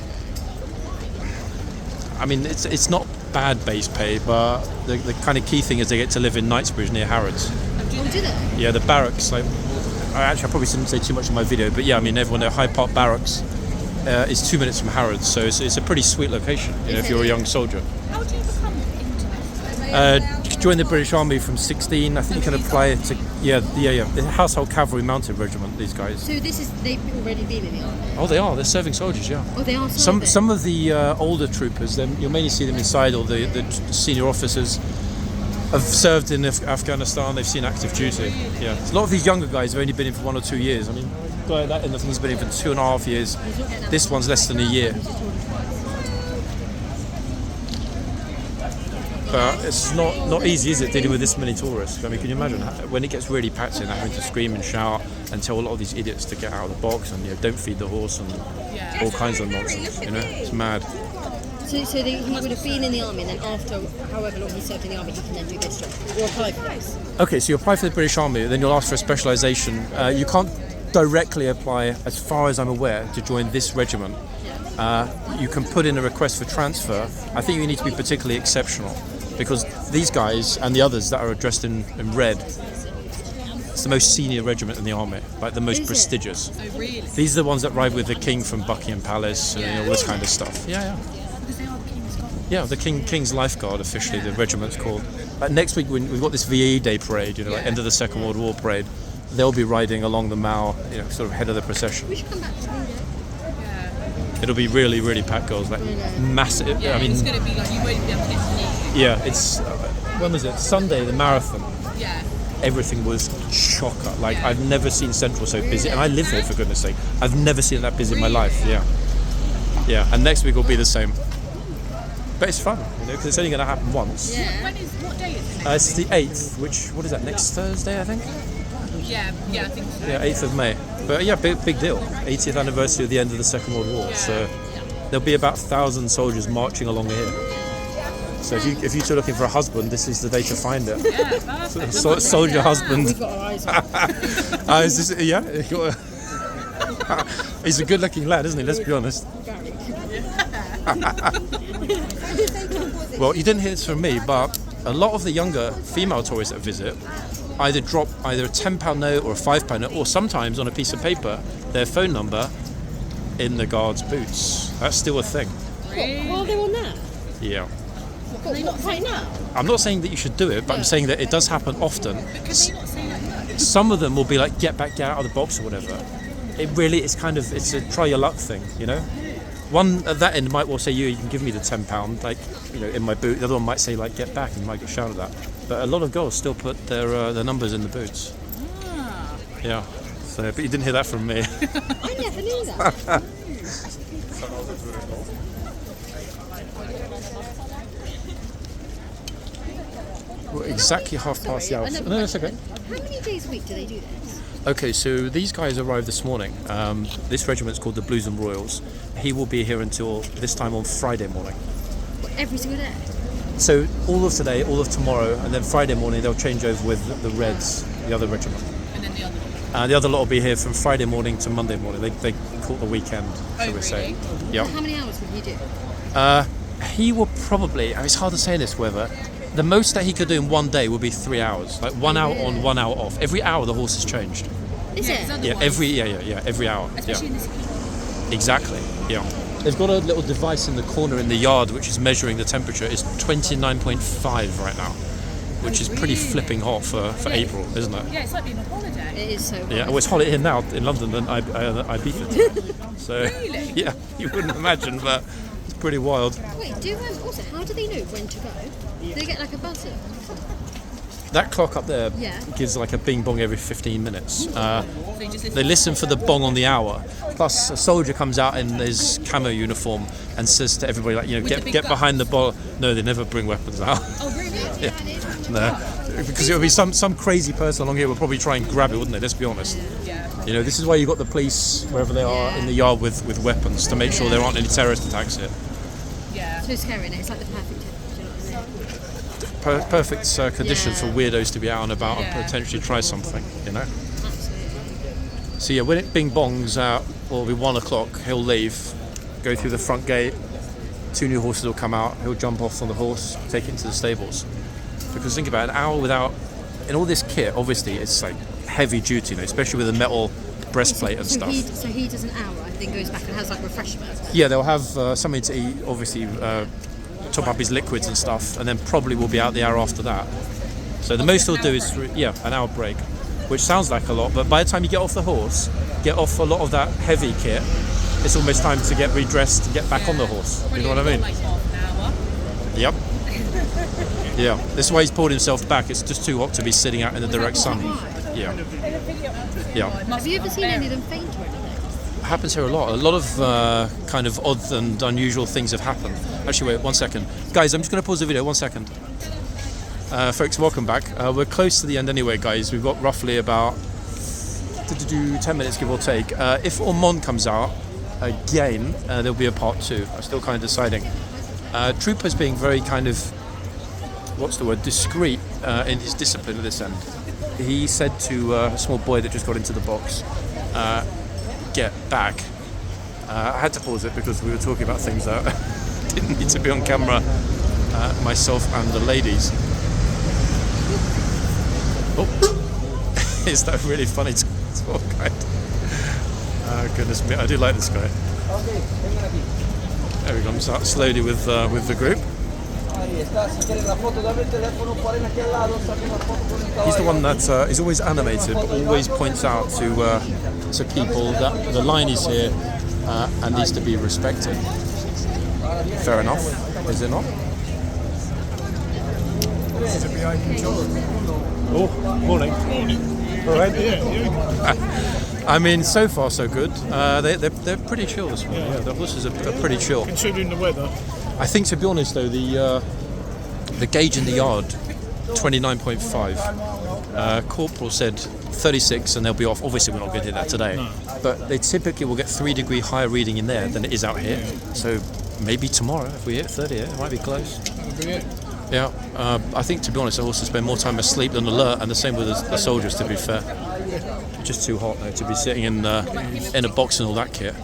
I mean, it's not bad base pay, but the kind of key thing is they get to live in Knightsbridge near Harrods. Oh, do they? Yeah, the barracks. Like, I probably shouldn't say too much in my video, but yeah, I mean, everyone know Hyde Park Barracks is 2 minutes from Harrods, so it's a pretty sweet location. You know, if you're a young soldier. How do you become into Joined the British Army from 16. I think you can apply to the Household-Cavalry Mounted Regiment. These guys. So they've already been in the army. Oh, they are. They're serving soldiers. Yeah. Oh, they are. Some of the older troopers, then you'll mainly see them inside, or the senior officers have served in Afghanistan. They've seen active duty. Yeah. A lot of these younger guys have only been in for 1 or 2 years. I mean, guy like that, and I think he's been in for 2.5 years. This one's less than a year. But it's not easy, is it, dealing with this many tourists? I mean, can you imagine when it gets really packed in, having to scream and shout and tell a lot of these idiots to get out of the box and don't feed the horse and all kinds of nonsense. You know, it's mad. So he would have been in the army, and then after however long he served in the army, he can then do this job or apply for this. Okay, so you apply for the British Army, then you'll ask for a specialisation. You can't directly apply, as far as I'm aware, to join this regiment. You can put in a request for transfer. I think you need to be particularly exceptional, because these guys and the others that are dressed in red, it's the most senior regiment in the army, like the most prestigious. Oh, really? These are the ones that ride with the king from Buckingham Palace and all this kind of stuff. Yeah. Because they are the kingsguard. Yeah, the Kingslifeguard officially, the regiment's called. Next week when we've got this VE Day parade, like end of the Second World War parade, they'll be riding along the mall, sort of head of the procession. We should come back to India. It'll be really, really packed, girls, like massive. Yeah, I mean, it's going to be like you won't be able to get to leave. yeah, it's when was it? Sunday, the marathon. Yeah. Everything was chocker. Like I've never seen Central so busy, and I live here for goodness sake. I've never seen it that busy in my life. Yeah. And next week will be the same. But it's fun, because it's only going to happen once. Yeah. What day is it? It's the 8th, what is that? Next Thursday, I think. Yeah, I think so. Yeah, 8th of May. But yeah, big deal. 80th anniversary of the end of the Second World War. So there'll be about 1,000 soldiers marching along here. So if you're looking for a husband, this is the day to find it. Yeah, perfect. Soldier husband. We've got our eyes on. He's a good-looking lad, isn't he? Let's be honest. Well, you didn't hear this from me, but a lot of the younger female tourists that visit either drop a £10 note or a £5 note, or sometimes on a piece of paper their phone number in the guard's boots. That's still a thing. While they're on that? Yeah. What, right now? I'm not saying that you should do it, but I'm saying that it does happen often. But can they not say that? Some of them will be like, get out of the box or whatever. It really is it's a try your luck thing, One at that end might well say, you can give me the £10, like, in my boot. The other one might say, like, get back, and you might get shouted at. But a lot of girls still put their numbers in the boots. Ah. Yeah. So, but you didn't hear that from me. I never knew that. Well, exactly half past the hour. No, that's okay. How many days a week do they do this? Okay, so these guys arrived this morning. This regiment's called the Blues&Royals. He will be here until this time on Friday morning. What, every single day? So all of today, all of tomorrow, and then Friday morning they'll change over with the Reds, the other regiment. And then the other one. The other lot will be here from Friday morning to Monday morning. They call it the weekend, shall we say. Yeah. How many hours would he do? He will probably, it's hard to say in this weather, the most that he could do in one day would be 3 hours. Like 1 hour on, 1 hour off. Every hour the horse has changed. Is it? Every hour. Especially in this heat. Exactly, yeah. They've got a little device in the corner in the yard which is measuring the temperature. It's 29.5 right now. which is pretty flipping hot for April, isn't it? Yeah, it's like being on holiday. It is so hot. Yeah, well, it's hotter here now in London than Ibiza. So, Really? yeah, you wouldn't imagine, but it's pretty wild. Wait, also, how do they know when to go? Do they get like a buzzer? That clock up there Yeah. gives like a bing bong every 15 minutes. So you just They listen for the bong on the hour. Plus, a soldier comes out in his camo uniform and says to everybody, like, With the big get behind the bar. No, they never bring weapons out. Oh, really? No, because it would be some crazy person along here would probably try and grab it, wouldn't they? Let's be honest. Yeah. You know, this is why you got the police wherever they are in the yard with weapons to make sure there aren't any terrorist attacks here. Yeah. So scary, isn't it? It's like the perfect temperature. Do you know what I mean? Perfect condition for weirdos to be out and about Yeah. and potentially try something. You know. Absolutely. So yeah, when it bing bongs out, well, it'll be 1 o'clock. He'll leave, go through the front gate. 2 new horses will come out. He'll jump off on the horse, take it into the stables. Because think about it, an hour without, and all this kit, obviously, it's like heavy duty, especially with the metal breastplate and stuff. So he does an hour, I think, goes back and has like refreshments. Yeah, they'll have something to eat, obviously, top up his liquids and stuff, and then probably will be out the hour after that. So the most he'll do is, an hour break, which sounds like a lot, but by the time you get off the horse, get off a lot of that heavy kit, it's almost time to get redressed and get back on the horse. You know what I mean? Like half an hour. Yep. Yeah, this is why he's pulled himself back. It's just too hot to be sitting out in the direct sun. Yeah. Yeah. Have you ever seen any of them faint or anything? Happens here a lot. A lot of kind of odd and unusual things have happened. Actually, wait 1 second. Guys, I'm just going to pause the video 1 second. Folks, welcome back. We're close to the end anyway, guys. We've got roughly about 10 minutes, give or take. If Ormonde comes out again, there'll be a part 2. I'm still kind of deciding. Trooper's being very kind of, discreet in his discipline at this end. He said to a small boy that just got into the box, get back. I had to pause it because we were talking about things that didn't need to be on camera, myself and the ladies. Oh, is that really funny tour guide? Goodness me, I do like this guy. There he comes out slowly with the group. He's the one that is always animated, but always points out to people that the line is here and needs to be respected. Fair enough, is it not? Oh, morning. All right. I mean, so far so good. They're pretty chill this morning. Yeah, the horses are pretty chill. Considering the weather. I think, to be honest, though, the gauge in the yard, 29.5. Corporal said 36, and they'll be off. Obviously, we're not going to hit that today, but they typically will get 3 degree higher reading in there than it is out here. So maybe tomorrow, if we hit 30, it might be close. That'll be it. Yeah, I think, to be honest, the horses spend more time asleep than alert, and the same with the soldiers, to be fair. Just too hot, though, to be sitting in a box and all that kit.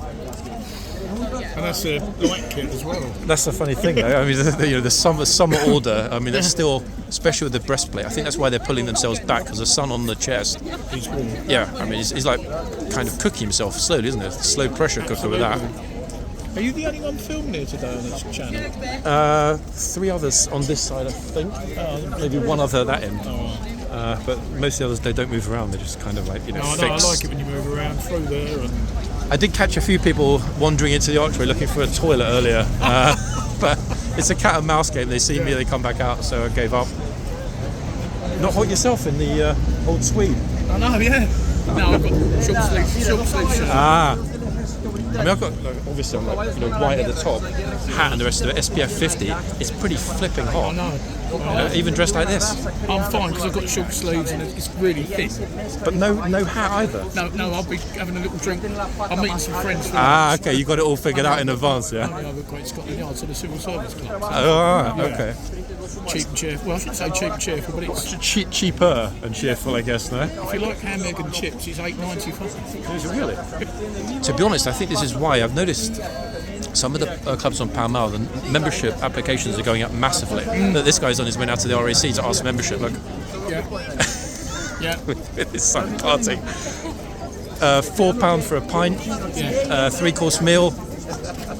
And that's a light kit as well. That's the funny thing, though. I mean, the summer order. I mean, that's still, especially with the breastplate. I think that's why they're pulling themselves back, because the sun on the chest. He's warm. Yeah, I mean, he's like kind of cooking himself slowly, isn't it? Slow pressure cooker with that. Are you the only one filming here today on this channel? 3 others on this side, I think. Maybe 1 other at that end. But most of the others, they don't move around. They're just kind of like, I fixed. like it when you move around through there. And I did catch a few people wandering into the archway looking for a toilet earlier, but it's a cat and mouse game. They see me, they come back out, so I gave up. Not hot yourself in the old Swede? I know, yeah. No, I've got short sleeve shirt. Ah. I mean, I've got, obviously, I'm like, white at the top, hat and the rest of it, SPF 50. It's pretty flipping hot. I know. Even dressed like this. I'm fine because I've got short sleeves and it's really thin. But no hat either. No, I'll be having a little drink. I'm meeting some friends. Okay, you got it all figured out in advance, yeah? I'm over at Great Scotland Yard, so the Civil Service Club. Okay. Cheap and cheerful. Well, I shouldn't say cheap and cheerful, but it's Cheaper and cheerful, I guess, no? if you like ham, egg and chips, it's $8.95. Is it really? To be honest, I think this is why I've noticed some of the clubs on Pall Mall, the membership applications are going up massively. This guy's on his way out to the RAC to ask for membership. Look, Yeah. with his son parting. £4 for a pint, 3-course meal.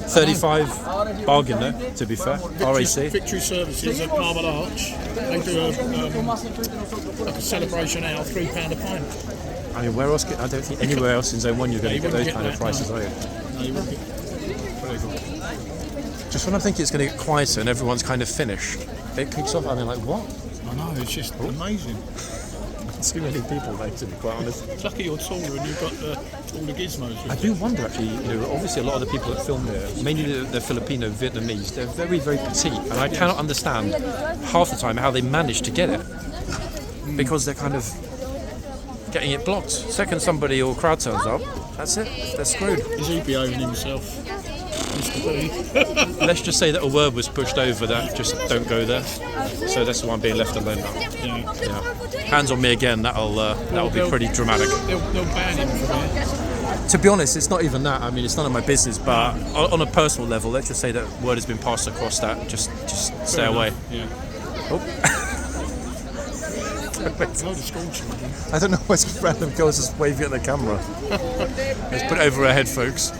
35 bargain though, to be fair. RAC. Victory Services at Marble Arch. They do like a celebration out, £3 a pint. I mean, where else? I don't think anywhere else in Zone 1 you're going to get those kind of prices, are you? No, you wouldn't get. Very good. Just when I think it's going to get quieter and everyone's kind of finished, it kicks off. I mean, like, what? I know, it's just amazing. Too many people, mate, to be quite honest. It's lucky you're taller and you've got all the gizmos. I do wonder, actually, obviously a lot of the people that film there, mainly the Filipino, Vietnamese, they're very, very petite, and I cannot understand half the time how they manage to get it, because they're kind of getting it blocked. Second somebody or crowd turns up, that's it, they're screwed. Is he behaving himself? Let's just say that a word was pushed over that just don't go there, so that's why I'm being left alone now. Yeah. Hands on me again, that'll be pretty dramatic. They'll ban him from there. To be honest, it's not even that. I mean, it's none of my business, but on a personal level, let's just say that word has been passed across that just stay away. Yeah. Oh. I I don't know why some random girls just waving at the camera. Let's put it over her head, folks.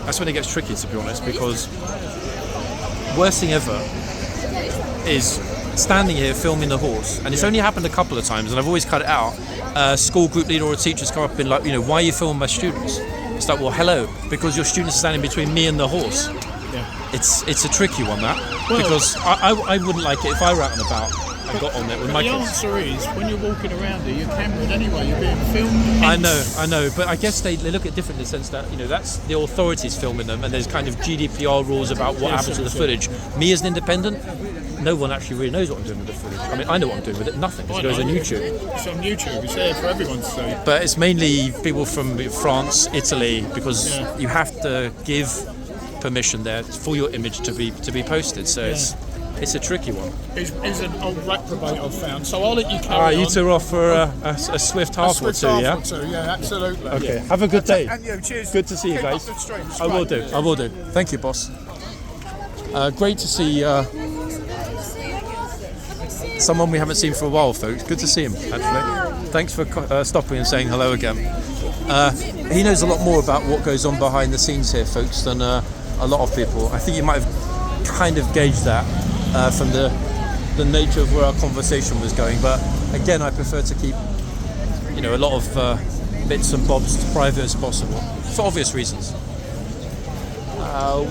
That's when it gets tricky, to be honest, because worst thing ever is standing here filming the horse, and it's only happened a couple of times, and I've always cut it out. A school group leader or a teacher's come up and been like, why are you filming my students? It's like, well, hello, because your students are standing between me and the horse. Yeah. It's a tricky one, that, because I wouldn't like it if I were out and about and got on it with my the kids. answer is, when you're walking around here, you're cameraed anyway, you're being filmed. I know, but I guess they look at it different in the sense that, that's the authorities filming them, and there's kind of GDPR rules about what happens to the footage. Me as an independent, no one actually really knows what I'm doing with the footage. I mean, I know what I'm doing with it, nothing, because it goes on YouTube. It's on YouTube, it's there for everyone to see. But it's mainly people from France, Italy, because you have to give permission there for your image to be posted, so it's a tricky one. He's an old reprobate I've found, so I'll let you carry on. You two are off for a swift half or two, yeah? Yeah, absolutely. Okay, have a good day. And you, cheers. Good to see you guys. I will do. Thank you, boss. Great to see someone we haven't seen for a while, folks. Good to see him, actually. Thanks for stopping and saying hello again. He knows a lot more about what goes on behind the scenes here, folks, than a lot of people. I think you might have kind of gauged that from the nature of where our conversation was going, but again, I prefer to keep a lot of bits and bobs as private as possible for obvious reasons.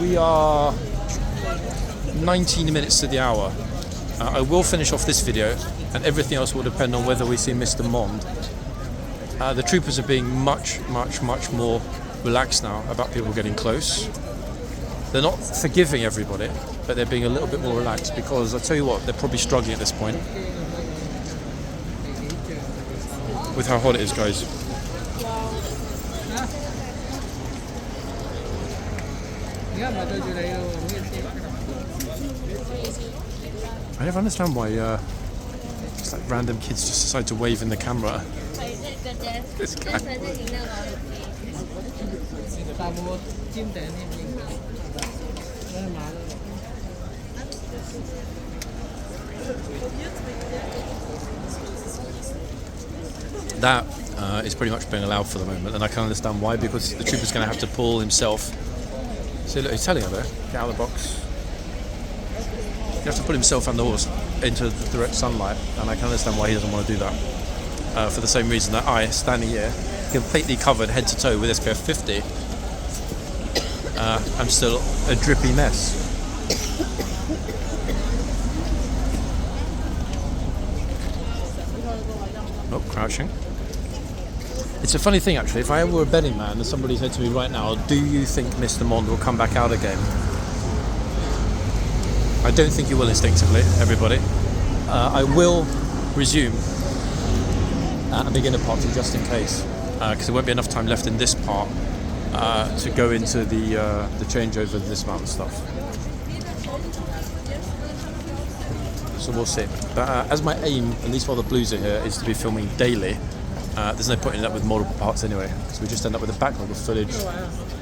We are 19 minutes to the hour. I will finish off this video, and everything else will depend on whether we see Mr. Mond. The troopers are being much more relaxed now about people getting close. They're not forgiving everybody, but they're being a little bit more relaxed, because I tell you what, they're probably struggling at this point with how hot it is, guys. I never understand why just like random kids just decide to wave in the camera. This guy. That is pretty much being allowed for the moment, and I can understand why, because the trooper's going to have to pull himself. See, look, he's telling her there, get out of the box. He has to put himself and the horse into the direct sunlight, and I can understand why he doesn't want to do that. For the same reason that I, standing here, completely covered head to toe with SPF 50, I'm still a drippy mess. Oh, crouching. It's a funny thing, actually. If I were a betting man and somebody said to me right now, do you think Mr. Mond will come back out again? I don't think you will instinctively, everybody. I will resume a beginner party just in case, because there won't be enough time left in this part to go into the changeover, the dismount and stuff. So we'll see. But as my aim, at least while the Blues are here, is to be filming daily, there's no point in that with multiple parts anyway, so we just end up with a backlog of footage,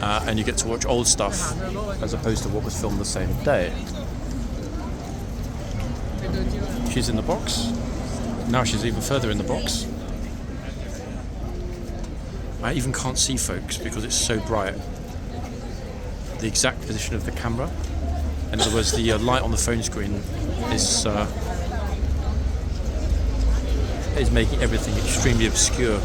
and you get to watch old stuff as opposed to what was filmed the same day. She's in the box. Now she's even further in the box. I even can't see folks because it's so bright. The exact position of the camera. In other words, the light on the phone screen is making everything extremely obscure.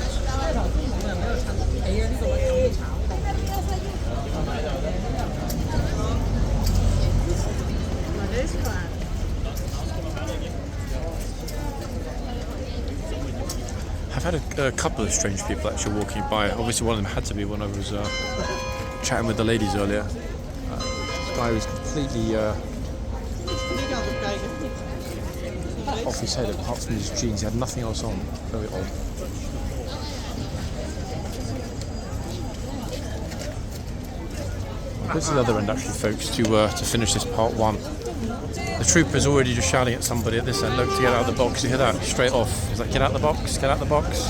I've had a couple of strange people actually walking by. Obviously one of them had to be when I was chatting with the ladies earlier. This guy was completely off his head apart from his jeans. He had nothing else on. Very odd. This is the other end actually, folks, to finish this part 1. The trooper's already just shouting at somebody at this end, look, to get out of the box. You hear that? Straight off. He's like, get out the box, get out the box.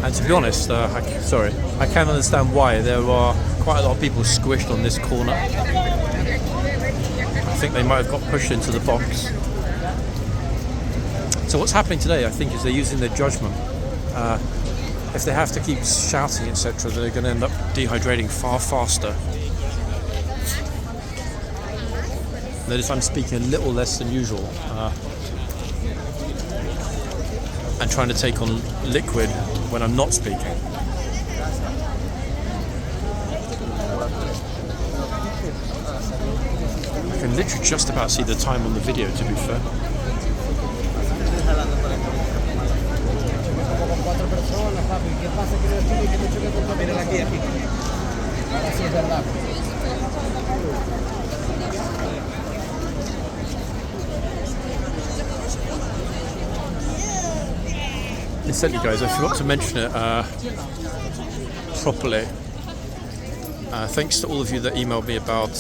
And to be honest, I can understand why. There are quite a lot of people squished on this corner. I think they might have got pushed into the box. So what's happening today, I think, is they're using their judgment. If they have to keep shouting, etc., they're going to end up dehydrating far faster. Notice I'm speaking a little less than usual and trying to take on liquid when I'm not speaking. I can literally just about see the time on the video, to be fair. Incidentally, guys, I forgot to mention it properly. Thanks to all of you that emailed me about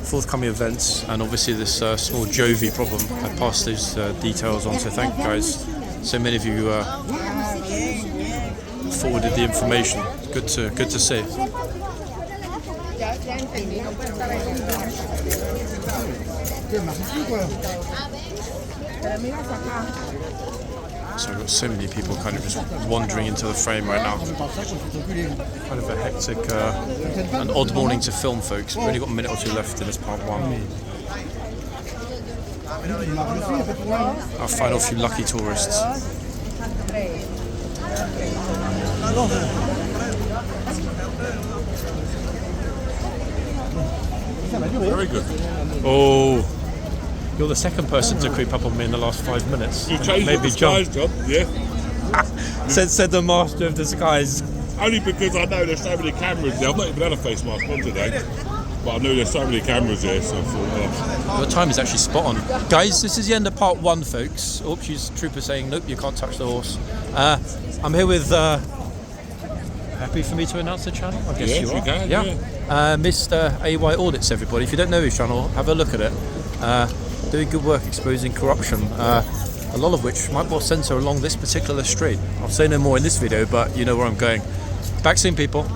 forthcoming events and obviously this small Jovi problem. I passed those details on, so thank you guys. So many of you forwarded the information. Good to see. So I've got so many people kind of just wandering into the frame right now. Kind of a hectic and odd morning to film, folks. We've only got a minute or two left in this part 1. Our final few lucky tourists. Very good. Oh, you're the second person to creep up on me in the last 5 minutes. You changed the disguise job, yeah? said the master of disguise. Only because I know there's so many cameras there. I've not even had a face mask on today, but I know there's so many cameras there, so I thought, Your time is actually spot on. Guys, this is the end of part 1, folks. Oh, she's trooper saying, nope, you can't touch the horse. I'm here with... happy for me to announce the channel? I guess Yes, you are. you can, yeah. Mr. AY Audits, everybody. If you don't know his channel, have a look at it. Doing good work exposing corruption, a lot of which might well censor along this particular street. I'll say no more in this video, but you know where I'm going. Back soon, people.